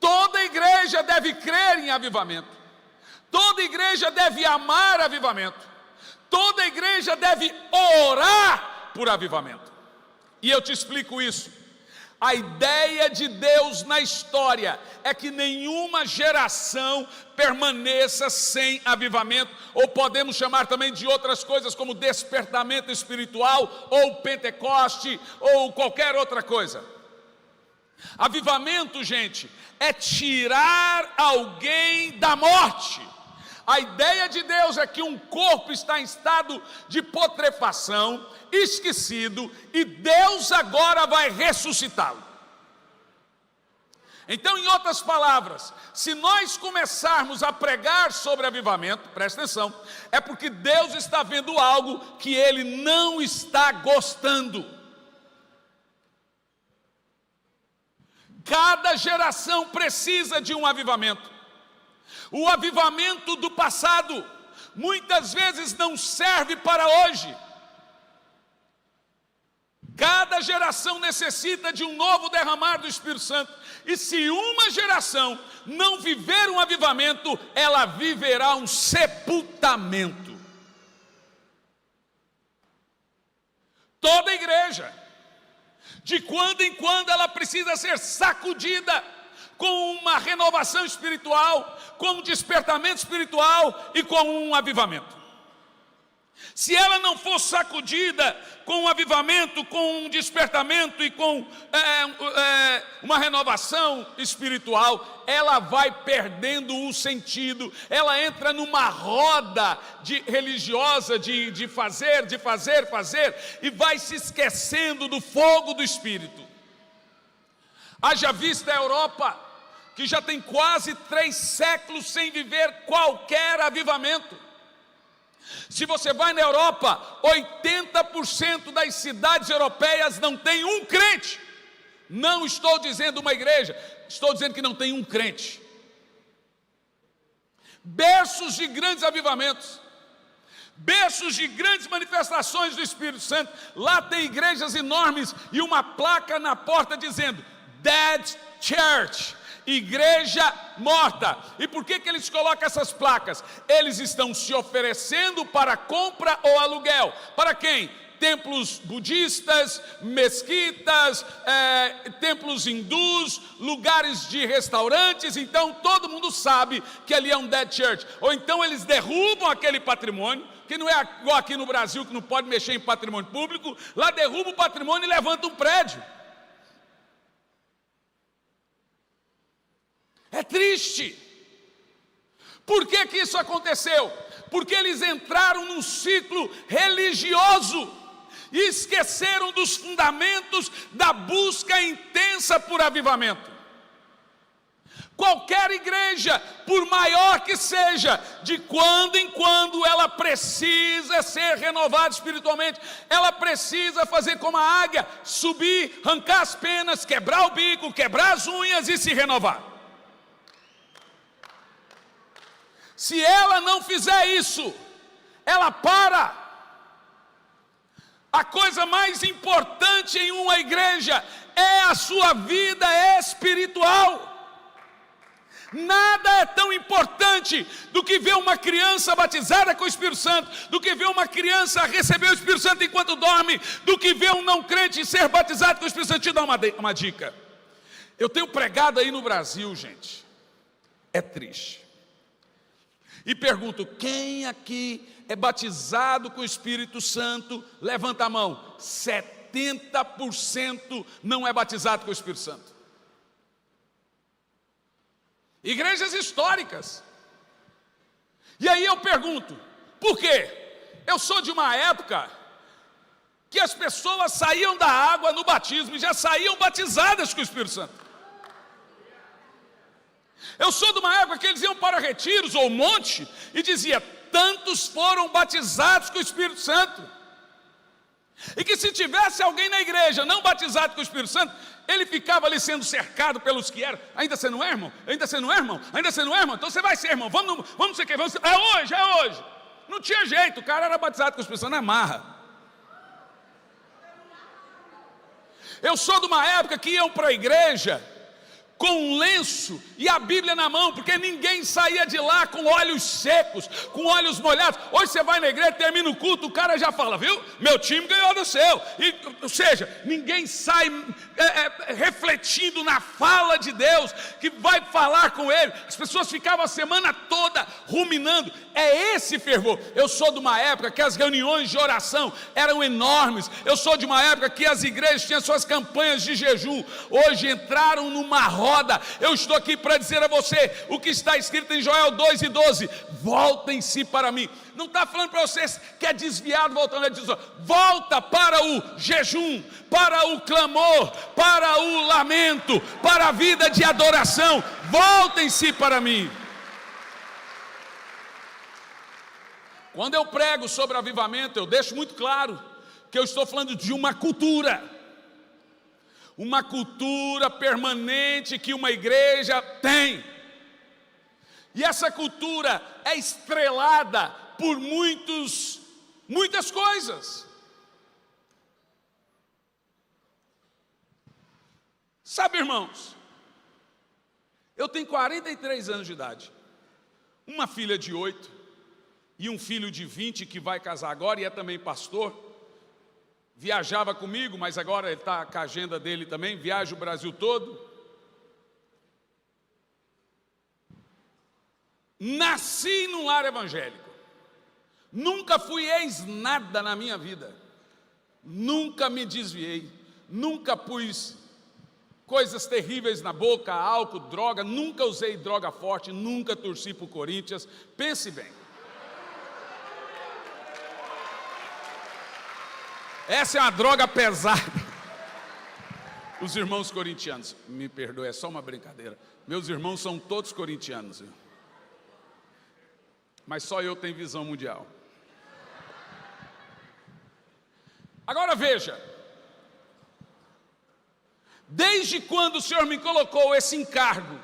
Toda igreja deve crer em avivamento, toda igreja deve amar avivamento, toda igreja deve orar por avivamento. E eu te explico isso. A ideia de Deus na história é que nenhuma geração permaneça sem avivamento, ou podemos chamar também de outras coisas como despertamento espiritual, ou Pentecoste, ou qualquer outra coisa. Avivamento, gente, é tirar alguém da morte. A ideia de Deus é que um corpo está em estado de putrefação, esquecido, e Deus agora vai ressuscitá-lo. Então, em outras palavras, se nós começarmos a pregar sobre avivamento, presta atenção, é porque Deus está vendo algo que Ele não está gostando. Cada geração precisa de um avivamento. O avivamento do passado muitas vezes não serve para hoje. Cada geração necessita de um novo derramar do Espírito Santo. E se uma geração não viver um avivamento, ela viverá um sepultamento. Toda igreja, de quando em quando, ela precisa ser sacudida com uma renovação espiritual, com um despertamento espiritual e com um avivamento. se ela não for sacudida com um avivamento, com um despertamento e com uma renovação espiritual, ela vai perdendo o sentido, ela entra numa roda religiosa de fazer, e vai se esquecendo do fogo do Espírito. Haja vista a Europa, que já tem quase 3 séculos sem viver qualquer avivamento. Se você vai na Europa, 80% das cidades europeias não tem um crente. Não estou dizendo uma igreja, estou dizendo que não tem um crente. Berços de grandes avivamentos, berços de grandes manifestações do Espírito Santo. Lá tem igrejas enormes e uma placa na porta dizendo Dead Church, igreja morta. E por que eles colocam essas placas? Eles estão se oferecendo para compra ou aluguel. Para quem? Templos budistas, mesquitas, templos hindus, lugares de restaurantes. Então todo mundo sabe que ali é um dead church. Ou então eles derrubam aquele patrimônio, que não é igual aqui no Brasil, que não pode mexer em patrimônio público. Lá derruba o patrimônio e levanta um prédio. É triste. Por que isso aconteceu? Porque eles entraram num ciclo religioso e esqueceram dos fundamentos da busca intensa por avivamento. Qualquer igreja, por maior que seja, de quando em quando ela precisa ser renovada espiritualmente. Ela precisa fazer como a águia, subir, arrancar as penas, quebrar o bico, quebrar as unhas e se renovar. Se ela não fizer isso, ela para. A coisa mais importante em uma igreja é a sua vida espiritual. Nada é tão importante do que ver uma criança batizada com o Espírito Santo, do que ver uma criança receber o Espírito Santo enquanto dorme, do que ver um não crente ser batizado com o Espírito Santo. Te dá uma dica. Eu tenho pregado aí no Brasil, gente. É triste. E pergunto, quem aqui é batizado com o Espírito Santo? Levanta a mão. 70% não é batizado com o Espírito Santo. Igrejas históricas. E aí eu pergunto, por quê? Eu sou de uma época que as pessoas saíam da água no batismo e já saíam batizadas com o Espírito Santo. Eu sou de uma época que eles iam para retiros ou monte e dizia, tantos foram batizados com o Espírito Santo. E que se tivesse alguém na igreja não batizado com o Espírito Santo, ele ficava ali sendo cercado pelos que eram. Ainda você não é, irmão? Ainda você não é, irmão? Ainda você não é, irmão? Então você vai ser, irmão. Vamos ser quem? É hoje. Não tinha jeito, o cara era batizado com o Espírito Santo na marra. Eu sou de uma época que iam para a igreja com um lenço e a Bíblia na mão, porque ninguém saía de lá com olhos secos, com olhos molhados. Hoje você vai na igreja, termina o culto, o cara já fala, viu? Meu time ganhou do seu. Ou seja, ninguém sai refletindo na fala de Deus, que vai falar com ele. As pessoas ficavam a semana toda ruminando. É esse fervor. Eu sou de uma época que as reuniões de oração eram enormes. Eu sou de uma época que as igrejas tinham suas campanhas de jejum. Hoje entraram numa roda. Eu estou aqui para dizer a você o que está escrito em Joel 2:12. Voltem-se para mim. Não está falando para vocês que é desviado voltando, ele diz, volta para o jejum, para o clamor, para o lamento, para a vida de adoração. Voltem-se para mim. Quando eu prego sobre avivamento, eu deixo muito claro que eu estou falando de uma cultura permanente que uma igreja tem. E essa cultura é estrelada por muitas coisas. Sabe, irmãos, eu tenho 43 anos de idade, uma filha de 8 e um filho de 20 que vai casar agora e é também pastor. Viajava comigo, mas agora ele está com a agenda dele também, viaja o Brasil todo. Nasci num lar evangélico. Nunca fui ex-nada na minha vida. Nunca me desviei. Nunca pus coisas terríveis na boca, álcool, droga. Nunca usei droga forte. Nunca torci para o Corinthians. Pense bem. Essa é uma droga pesada. Os irmãos corintianos, me perdoe, é só uma brincadeira. Meus irmãos são todos corintianos. Mas só eu tenho visão mundial. Agora veja. Desde quando o Senhor me colocou esse encargo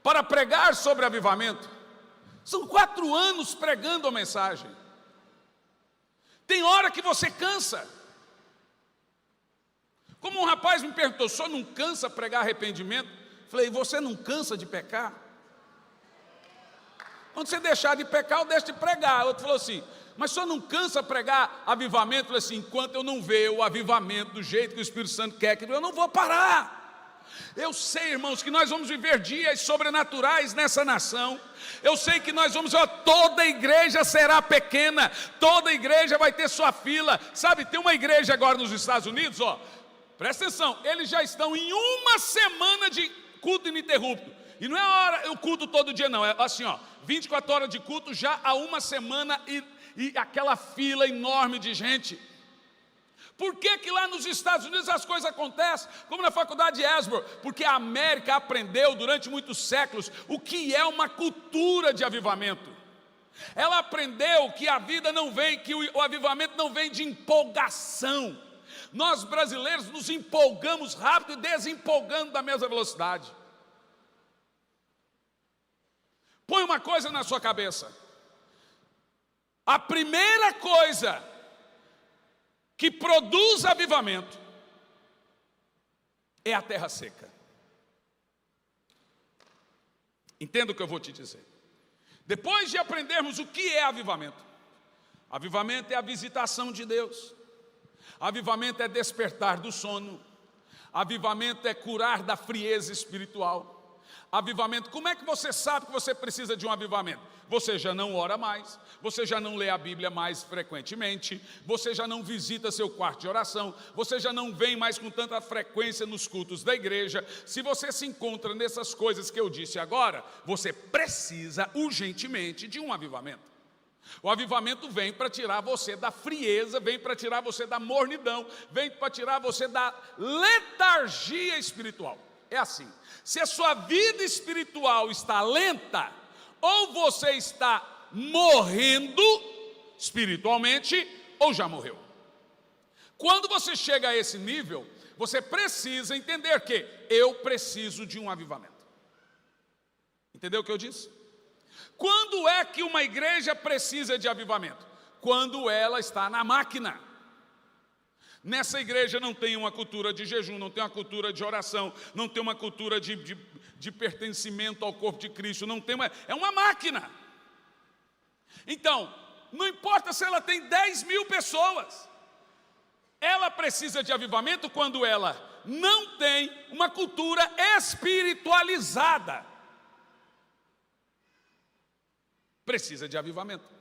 para pregar sobre avivamento, são 4 anos pregando a mensagem. Tem hora que você cansa. Como um rapaz me perguntou, só não cansa pregar arrependimento? Falei, você não cansa de pecar? Quando você deixar de pecar, eu deixo de pregar. Outro falou assim, mas só não cansa pregar avivamento? Falei assim, enquanto eu não ver o avivamento do jeito que o Espírito Santo quer, eu não vou parar. Eu sei, irmãos, que nós vamos viver dias sobrenaturais nessa nação. Eu sei que nós vamos, toda a igreja será pequena, toda a igreja vai ter sua fila. Sabe, tem uma igreja agora nos Estados Unidos, presta atenção, eles já estão em 1 semana de culto ininterrupto. E não é o culto todo dia não, é assim, 24 horas de culto já há 1 semana e aquela fila enorme de gente. Por que que lá nos Estados Unidos as coisas acontecem? Como na faculdade de Asbury, porque a América aprendeu durante muitos séculos o que é uma cultura de avivamento. Ela aprendeu que a vida não vem, que o avivamento não vem de empolgação. Nós brasileiros nos empolgamos rápido e desempolgando da mesma velocidade. Põe uma coisa na sua cabeça. A primeira coisa que produz avivamento é a terra seca. Entenda o que eu vou te dizer. Depois de aprendermos o que é avivamento, avivamento é a visitação de Deus, avivamento é despertar do sono, avivamento é curar da frieza espiritual. Avivamento, como é que você sabe que você precisa de um avivamento? Você já não ora mais, você já não lê a Bíblia mais frequentemente, você já não visita seu quarto de oração, você já não vem mais com tanta frequência nos cultos da igreja. Se você se encontra nessas coisas que eu disse agora, você precisa urgentemente de um avivamento. O avivamento vem para tirar você da frieza, vem para tirar você da mornidão, vem para tirar você da letargia espiritual. É assim, se a sua vida espiritual está lenta, ou você está morrendo espiritualmente, ou já morreu. Quando você chega a esse nível, você precisa entender que eu preciso de um avivamento. Entendeu o que eu disse? Quando é que uma igreja precisa de avivamento? Quando ela está na máquina. Nessa igreja não tem uma cultura de jejum, não tem uma cultura de oração, não tem uma cultura de pertencimento ao corpo de Cristo, não tem é uma máquina. Então, não importa se ela tem 10.000 pessoas, ela precisa de avivamento quando ela não tem uma cultura espiritualizada. Precisa de avivamento.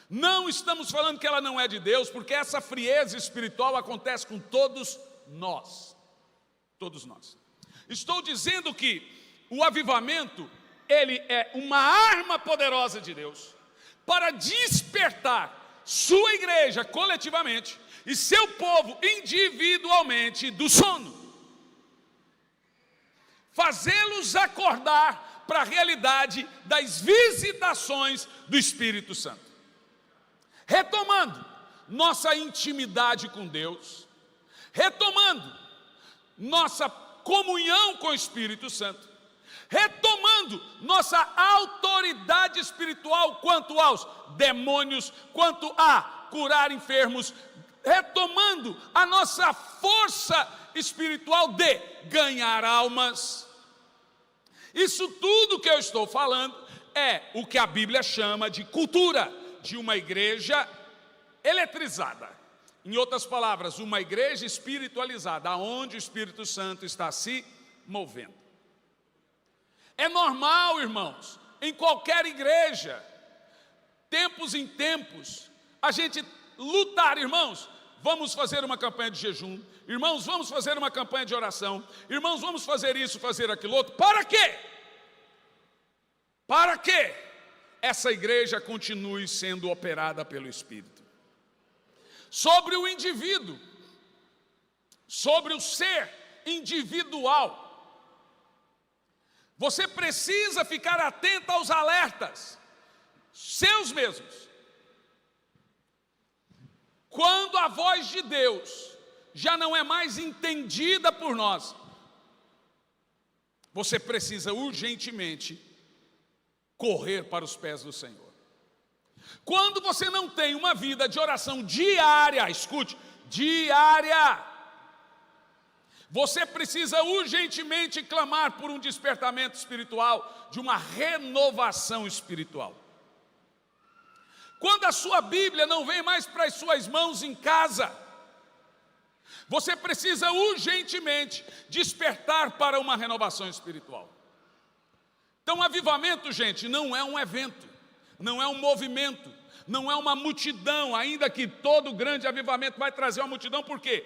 Não estamos falando que ela não é de Deus, porque essa frieza espiritual acontece com todos nós. Todos nós. Estou dizendo que o avivamento, ele é uma arma poderosa de Deus para despertar sua igreja coletivamente e seu povo individualmente do sono. Fazê-los acordar para a realidade das visitações do Espírito Santo. Retomando nossa intimidade com Deus, retomando nossa comunhão com o Espírito Santo, retomando nossa autoridade espiritual quanto aos demônios, quanto a curar enfermos, retomando a nossa força espiritual de ganhar almas. Isso tudo que eu estou falando é o que a Bíblia chama de cultura de uma igreja eletrizada. Em outras palavras, uma igreja espiritualizada, aonde o Espírito Santo está se movendo. É normal, irmãos, em qualquer igreja, tempos em tempos, a gente lutar, irmãos. Vamos fazer uma campanha de jejum, irmãos, vamos fazer uma campanha de oração, irmãos, vamos fazer isso, fazer aquilo outro. Para quê? Para que essa igreja continue sendo operada pelo Espírito. Sobre o indivíduo, sobre o ser individual, você precisa ficar atento aos alertas, seus mesmos. Quando a voz de Deus já não é mais entendida por nós, você precisa urgentemente correr para os pés do Senhor. Quando você não tem uma vida de oração diária, escute, diária, você precisa urgentemente clamar por um despertamento espiritual, de uma renovação espiritual. Quando a sua Bíblia não vem mais para as suas mãos em casa, você precisa urgentemente despertar para uma renovação espiritual. Então, avivamento, gente, não é um evento, não é um movimento, não é uma multidão, ainda que todo grande avivamento vai trazer uma multidão, porque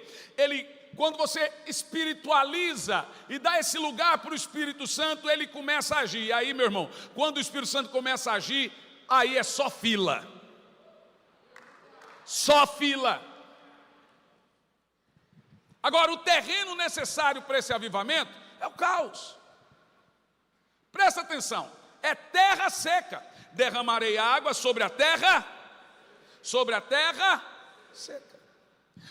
quando você espiritualiza e dá esse lugar para o Espírito Santo, ele começa a agir. E aí, meu irmão, quando o Espírito Santo começa a agir, aí é só fila. Só fila. Agora, o terreno necessário para esse avivamento é o caos. Presta atenção, é terra seca. Derramarei água sobre a terra seca.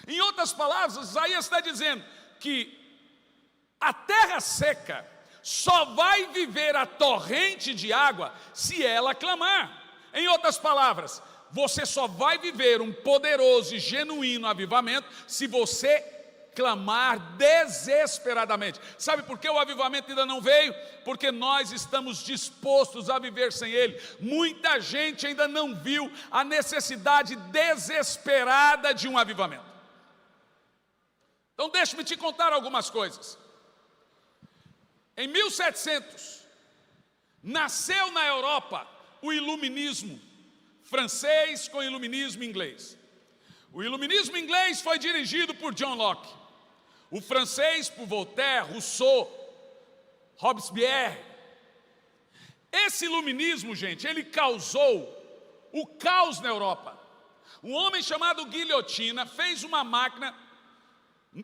Em outras palavras, Isaías está dizendo que a terra seca só vai viver a torrente de água se ela clamar. Em outras palavras, você só vai viver um poderoso e genuíno avivamento se você clamar desesperadamente. Sabe por que o avivamento ainda não veio? Porque nós estamos dispostos a viver sem ele. Muita gente ainda não viu a necessidade desesperada de um avivamento. Então deixe-me te contar algumas coisas. Em 1700, nasceu na Europa o iluminismo francês com o iluminismo inglês. O iluminismo inglês foi dirigido por John Locke, o francês por Voltaire, Rousseau, Robespierre. Esse iluminismo, gente, ele causou o caos na Europa. Um homem chamado Guilhotina fez uma máquina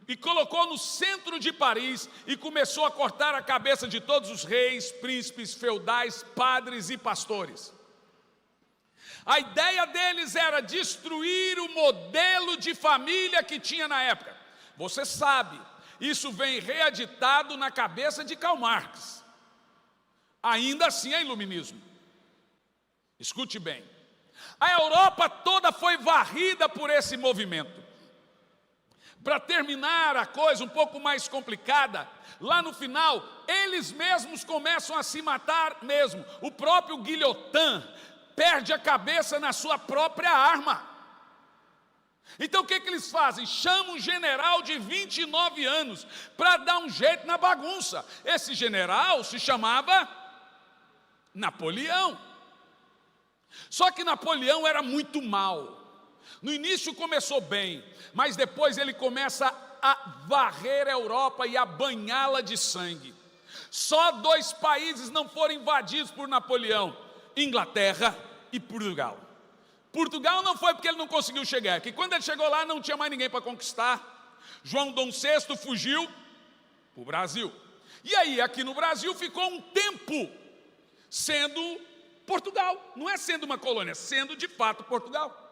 e colocou no centro de Paris e começou a cortar a cabeça de todos os reis, príncipes, feudais, padres e pastores. A ideia deles era destruir o modelo de família que tinha na época. Você sabe, isso vem reeditado na cabeça de Karl Marx. Ainda assim é iluminismo. Escute bem, a Europa toda foi varrida por esse movimento. Para terminar a coisa um pouco mais complicada, lá no final, eles mesmos começam a se matar mesmo. O próprio Guilhotin perde a cabeça na sua própria arma. Então o que eles fazem? Chamam um general de 29 anos para dar um jeito na bagunça. Esse general se chamava Napoleão. Só que Napoleão era muito mau. No início começou bem, mas depois ele começa a varrer a Europa e a banhá-la de sangue. Só 2 países não foram invadidos por Napoleão: Inglaterra e Portugal. Portugal não foi porque ele não conseguiu chegar, que quando ele chegou lá não tinha mais ninguém para conquistar. João Dom VI fugiu para o Brasil. E aí aqui no Brasil ficou um tempo sendo Portugal. Não é sendo uma colônia, sendo de fato Portugal.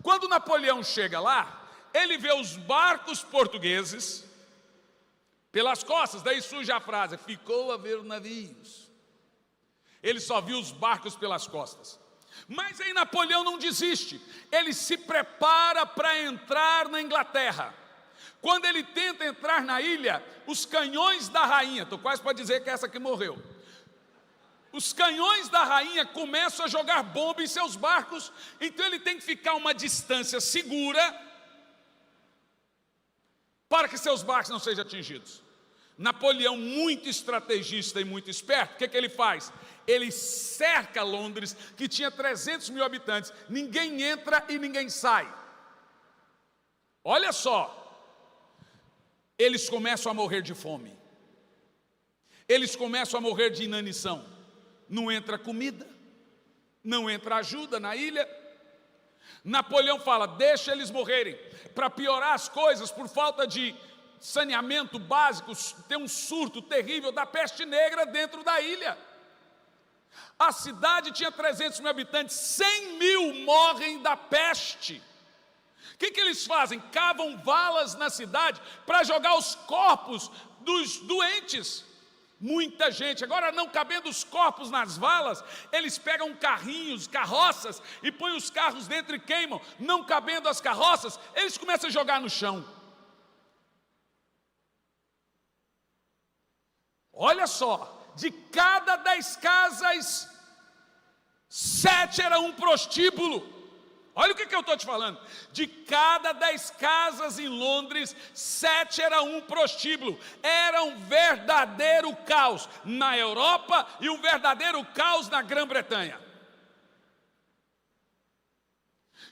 Quando Napoleão chega lá, ele vê os barcos portugueses pelas costas, daí surge a frase: ficou a ver navios. Ele só viu os barcos pelas costas. Mas aí Napoleão não desiste, ele se prepara para entrar na Inglaterra. Quando ele tenta entrar na ilha, os canhões da rainha, estou quase para dizer que é essa que morreu, os canhões da rainha começam a jogar bomba em seus barcos, então ele tem que ficar uma distância segura para que seus barcos não sejam atingidos. Napoleão, muito estrategista e muito esperto, o que ele faz? Ele cerca Londres, que tinha 300 mil habitantes. Ninguém entra e ninguém sai. Olha só. Eles começam a morrer de fome. Eles começam a morrer de inanição. Não entra comida, não entra ajuda na ilha. Napoleão fala, deixa eles morrerem. Para piorar as coisas, por falta de saneamento básico, tem um surto terrível da peste negra dentro da ilha. A cidade tinha 300 mil habitantes, 100 mil morrem da peste. O que eles fazem? Cavam valas na cidade para jogar os corpos dos doentes. Muita gente, agora não cabendo os corpos nas valas, eles pegam carrinhos, carroças e põem os carros dentro e queimam. Não cabendo as carroças, eles começam a jogar no chão. Olha só, de cada 10 casas, 7 era um prostíbulo. Olha o que eu estou te falando. De cada 10 casas em Londres, 7 era um prostíbulo. Era um verdadeiro caos na Europa e um verdadeiro caos na Grã-Bretanha.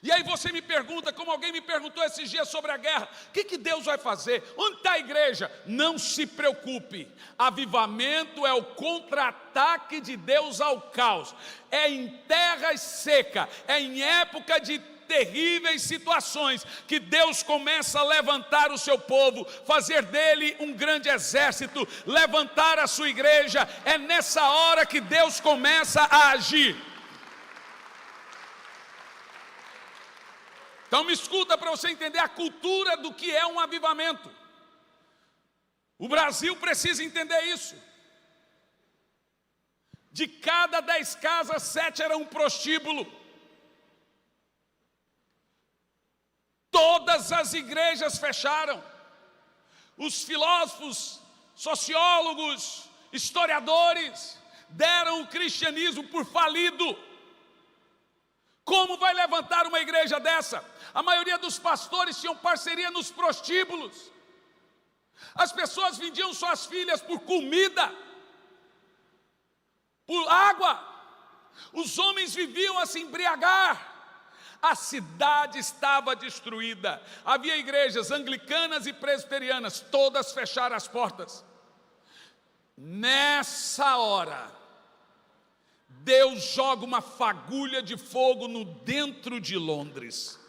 E aí você me pergunta, como alguém me perguntou esses dias sobre a guerra, o que Deus vai fazer? Onde está a igreja? Não se preocupe, avivamento é o contra-ataque de Deus ao caos. É em terra seca, é em época de terríveis situações que Deus começa a levantar o seu povo, fazer dele um grande exército, levantar a sua igreja. É nessa hora que Deus começa a agir. Então me escuta para você entender a cultura do que é um avivamento. O Brasil precisa entender isso. De cada 10 casas, 7 era um prostíbulo. Todas as igrejas fecharam. Os filósofos, sociólogos, historiadores deram o cristianismo por falido. Como vai levantar uma igreja dessa? A maioria dos pastores tinham parceria nos prostíbulos. As pessoas vendiam suas filhas por comida, por água. Os homens viviam a se embriagar. A cidade estava destruída. Havia igrejas anglicanas e presbiterianas, todas fecharam as portas. Nessa hora, Deus joga uma fagulha de fogo no dentro de Londres.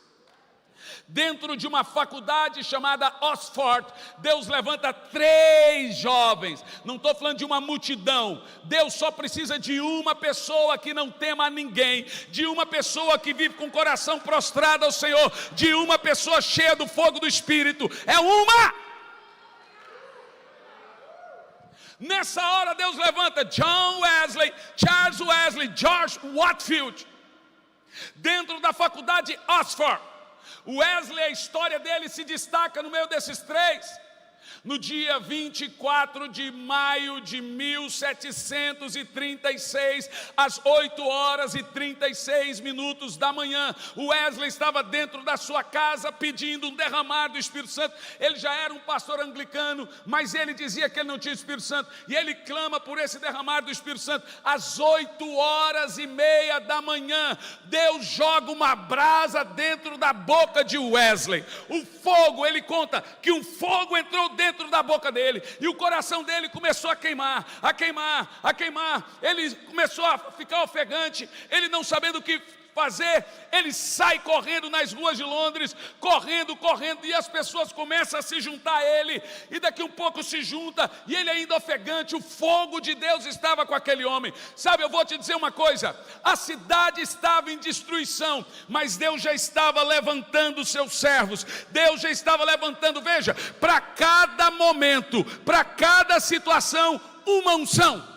Dentro de uma faculdade chamada Oxford, Deus levanta 3 jovens. Não estou falando de uma multidão. Deus só precisa de uma pessoa que não tema a ninguém, de uma pessoa que vive com o coração prostrado ao Senhor, de uma pessoa cheia do fogo do Espírito. É uma. Nessa hora Deus levanta John Wesley, Charles Wesley, George Whitefield. Dentro da faculdade Oxford, Wesley, a história dele se destaca no meio desses 3. No dia 24 de maio de 1736, às 8h36 da manhã, Wesley estava dentro da sua casa pedindo um derramar do Espírito Santo. Ele já era um pastor anglicano, mas ele dizia que ele não tinha Espírito Santo, e ele clama por esse derramar do Espírito Santo. Às 8h30 da manhã, Deus joga uma brasa dentro da boca de Wesley. O fogo, ele conta que um fogo entrou dentro da boca dele, e o coração dele começou a queimar, a queimar, a queimar. Ele começou a ficar ofegante, ele não sabendo o que fazer. Ele sai correndo nas ruas de Londres, correndo, e as pessoas começam a se juntar a ele, e daqui um pouco se junta, e ele ainda ofegante. O fogo de Deus estava com aquele homem. Sabe, eu vou te dizer uma coisa, a cidade estava em destruição, mas Deus já estava levantando os seus servos. Deus já estava levantando, veja, para cada momento, para cada situação, uma unção.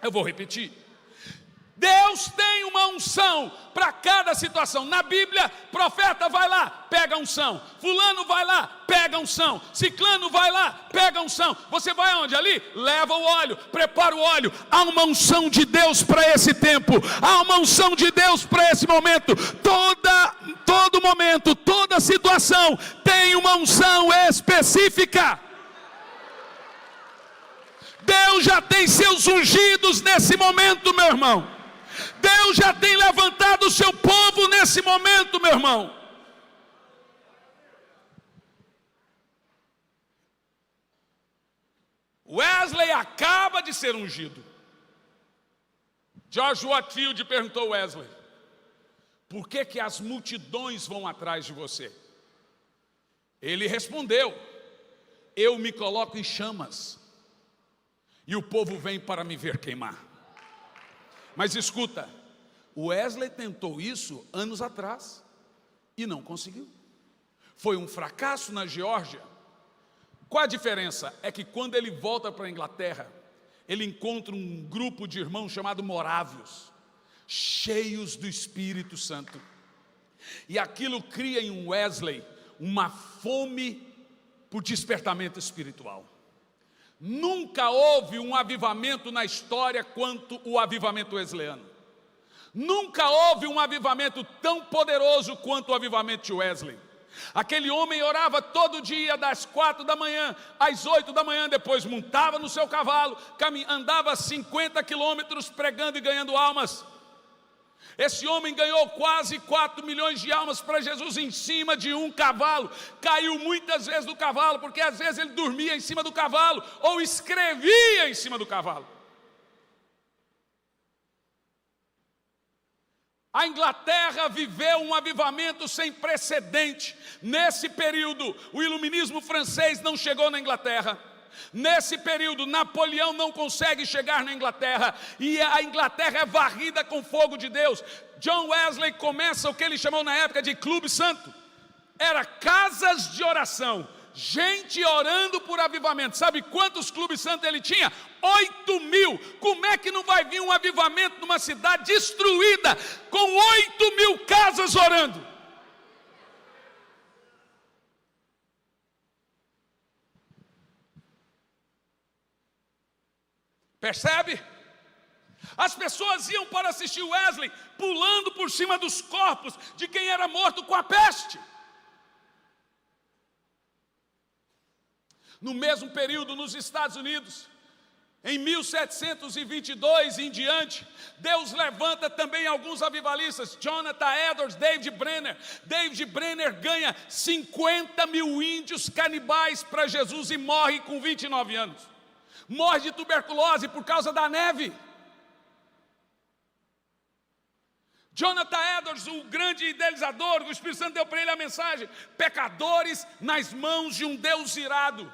Eu vou repetir. Deus tem uma unção para cada situação. Na Bíblia, profeta vai lá, pega a unção. Fulano vai lá, pega a unção. Ciclano vai lá, pega a unção. Você vai aonde? Ali? Leva o óleo, prepara o óleo. Há uma unção de Deus para esse tempo. Há uma unção de Deus para esse momento. Todo momento, toda situação tem uma unção específica. Deus já tem seus ungidos nesse momento, meu irmão. Deus já tem levantado o seu povo nesse momento, meu irmão. Wesley acaba de ser ungido. George Whitefield perguntou a Wesley: por que as multidões vão atrás de você? Ele respondeu: eu me coloco em chamas e o povo vem para me ver queimar. Mas escuta, Wesley tentou isso anos atrás e não conseguiu. Foi um fracasso na Geórgia. Qual a diferença? É que quando ele volta para a Inglaterra, ele encontra um grupo de irmãos chamado Morávios, cheios do Espírito Santo. E aquilo cria em Wesley uma fome por despertamento espiritual. Nunca houve um avivamento na história quanto o avivamento wesleyano. Nunca houve um avivamento tão poderoso quanto o avivamento de Wesley. Aquele homem orava todo dia das 4 da manhã às 8 da manhã, depois montava no seu cavalo, andava 50 quilômetros pregando e ganhando almas. Esse homem ganhou quase 4 milhões de almas para Jesus em cima de um cavalo. Caiu muitas vezes do cavalo, porque às vezes ele dormia em cima do cavalo ou escrevia em cima do cavalo. A Inglaterra viveu um avivamento sem precedente. Nesse período, o iluminismo francês não chegou na Inglaterra. Nesse período, Napoleão não consegue chegar na Inglaterra, e a Inglaterra é varrida com fogo de Deus. John Wesley começa o que ele chamou na época de Clube Santo. Era casas de oração, gente orando por avivamento. Sabe quantos clubes santos ele tinha? 8.000. Como é que não vai vir um avivamento numa cidade destruída com 8.000 casas orando? Percebe? As pessoas iam para assistir Wesley pulando por cima dos corpos de quem era morto com a peste. No mesmo período, nos Estados Unidos, em 1722 em diante, Deus levanta também alguns avivalistas. Jonathan Edwards, David Brenner. David Brenner ganha 50 mil índios canibais para Jesus e morre com 29 anos. Morre de tuberculose por causa da neve. Jonathan Edwards, o grande idealizador, o Espírito Santo deu para ele a mensagem: pecadores nas mãos de um Deus irado.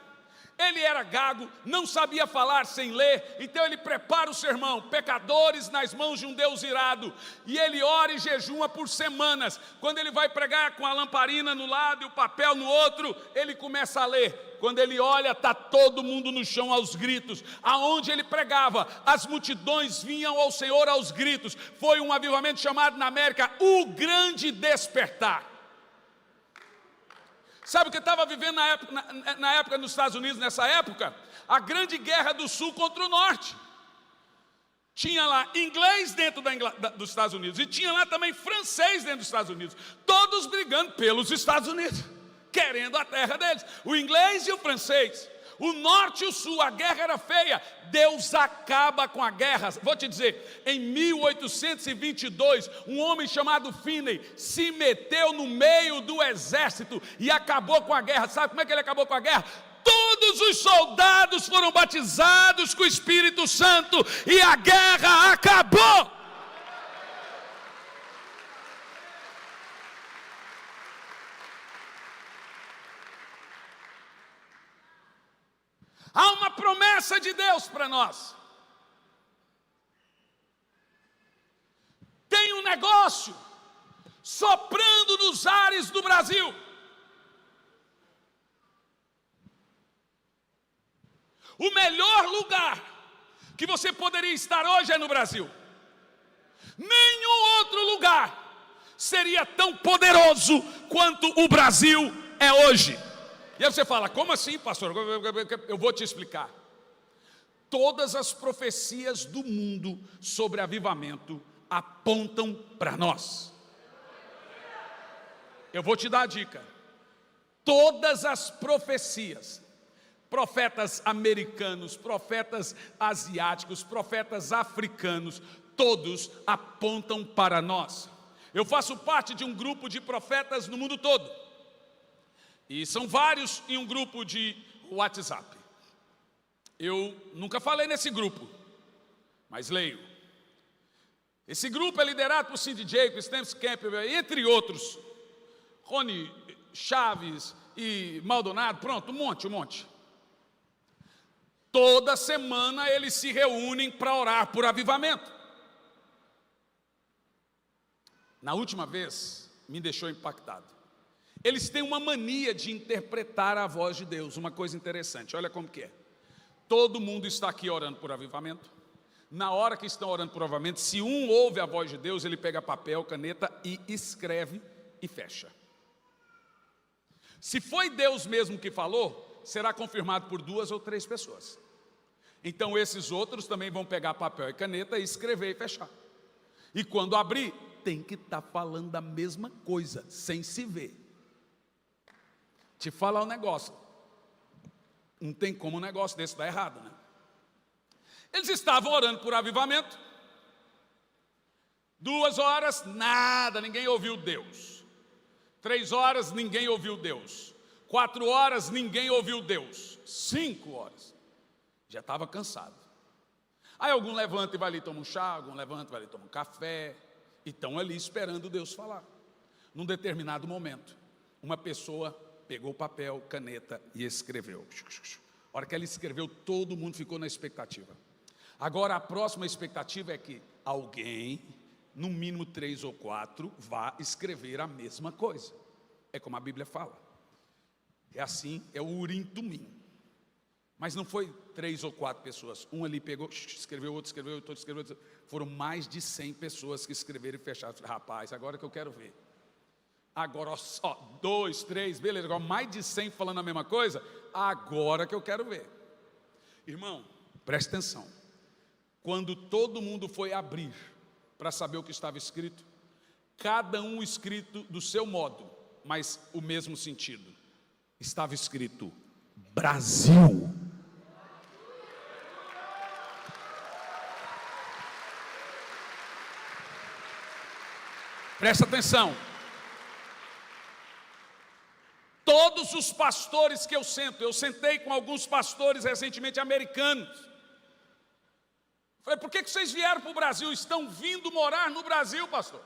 Ele era gago, não sabia falar sem ler, então ele prepara o sermão: pecadores nas mãos de um Deus irado. E ele ora e jejuma por semanas. Quando ele vai pregar com a lamparina no lado e o papel no outro, ele começa a ler. Quando ele olha, está todo mundo no chão aos gritos. Aonde ele pregava, as multidões vinham ao Senhor aos gritos. Foi um avivamento chamado na América o Grande Despertar. Sabe o que estava vivendo na época nos Estados Unidos, nessa época? A grande guerra do sul contra o norte. Tinha lá inglês dentro dos Estados Unidos, e tinha lá também francês dentro dos Estados Unidos. Todos brigando pelos Estados Unidos, querendo a terra deles. O inglês e o francês. O norte e o sul, a guerra era feia. Deus acaba com a guerra. Vou te dizer, em 1822, um homem chamado Finney se meteu no meio do exército e acabou com a guerra. Sabe como é que ele acabou com a guerra? Todos os soldados foram batizados com o Espírito Santo e a guerra acabou. Há uma promessa de Deus para nós. Tem um negócio soprando nos ares do Brasil. O melhor lugar que você poderia estar hoje é no Brasil. Nenhum outro lugar seria tão poderoso quanto o Brasil é hoje. E aí você fala: como assim, pastor? Eu vou te explicar. Todas as profecias do mundo sobre avivamento apontam para nós. Eu vou te dar a dica. Todas as profecias profetas americanos, profetas asiáticos, profetas africanos, todos apontam para nós. Eu faço parte de um grupo de profetas no mundo todo, e são vários em um grupo de WhatsApp. Eu nunca falei nesse grupo, mas leio. Esse grupo é liderado por Cindy Jacobs, James Campbell, entre outros, Rony Chaves e Maldonado, pronto, um monte. Toda semana eles se reúnem para orar por avivamento. Na última vez, me deixou impactado. Eles têm uma mania de interpretar a voz de Deus, uma coisa interessante, olha como que é. Todo mundo está aqui orando por avivamento. Na hora que estão orando por avivamento, se um ouve a voz de Deus, ele pega papel, caneta e escreve e fecha. Se foi Deus mesmo que falou, será confirmado por 2 ou 3 pessoas. Então esses outros também vão pegar papel e caneta e escrever e fechar. E quando abrir, tem que estar falando a mesma coisa, sem se ver. Te falar um negócio, não tem como um negócio desse dar errado, né? Eles estavam orando por avivamento. 2 horas, nada, ninguém ouviu Deus. 3 horas, ninguém ouviu Deus. 4 horas, ninguém ouviu Deus. 5 horas, já estava cansado. Aí algum levanta e vai ali tomar um chá, algum levanta e vai ali tomar um café, e estão ali esperando Deus falar. Num determinado momento, uma pessoa pegou papel, caneta e escreveu. A hora que ela escreveu, todo mundo ficou na expectativa. Agora a próxima expectativa é que alguém, no mínimo 3 ou 4, vá escrever a mesma coisa. É como a Bíblia fala. É assim, é o Urim Tumim. Mas não foi 3 ou 4 pessoas. Um ali pegou, escreveu, outro escreveu, outro escreveu. Foram mais de 100 pessoas que escreveram e fecharam. Falei, rapaz, agora que eu quero ver. Agora só 2, 3, beleza. Agora mais de 100 falando a mesma coisa. Agora que eu quero ver. Irmão, preste atenção. Quando todo mundo foi abrir para saber o que estava escrito, cada um escrito do seu modo, mas o mesmo sentido. Estava escrito Brasil. Presta atenção. Todos os pastores que eu sentei com alguns pastores recentemente americanos. Falei, por que vocês vieram para o Brasil? Estão vindo morar no Brasil, pastor.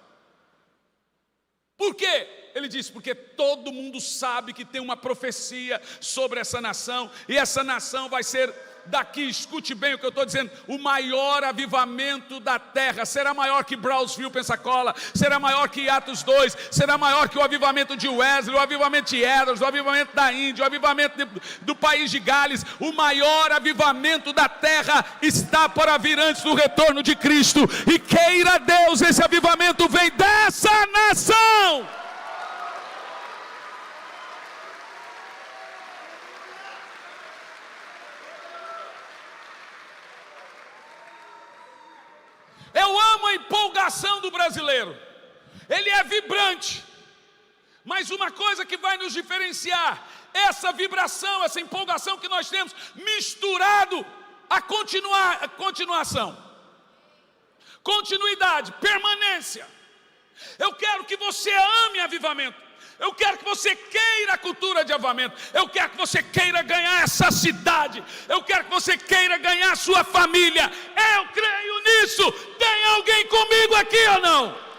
Por quê? Ele disse, porque todo mundo sabe que tem uma profecia sobre essa nação, e essa nação vai ser daqui, escute bem o que eu estou dizendo, o maior avivamento da terra, será maior que Brownsville, Pensacola, será maior que Atos 2, será maior que o avivamento de Wesley, o avivamento de Edwards, o avivamento da Índia, o avivamento do país de Gales. O maior avivamento da terra está para vir antes do retorno de Cristo, e queira Deus, esse avivamento vem dessa nação. Eu amo a empolgação do brasileiro, ele é vibrante, mas uma coisa que vai nos diferenciar, essa vibração, essa empolgação que nós temos, misturado a continuação, continuidade, permanência. Eu quero que você ame avivamento. Eu quero que você queira a cultura de avivamento. Eu quero que você queira ganhar essa cidade. Eu quero que você queira ganhar a sua família. Eu creio nisso. Tem alguém comigo aqui ou não?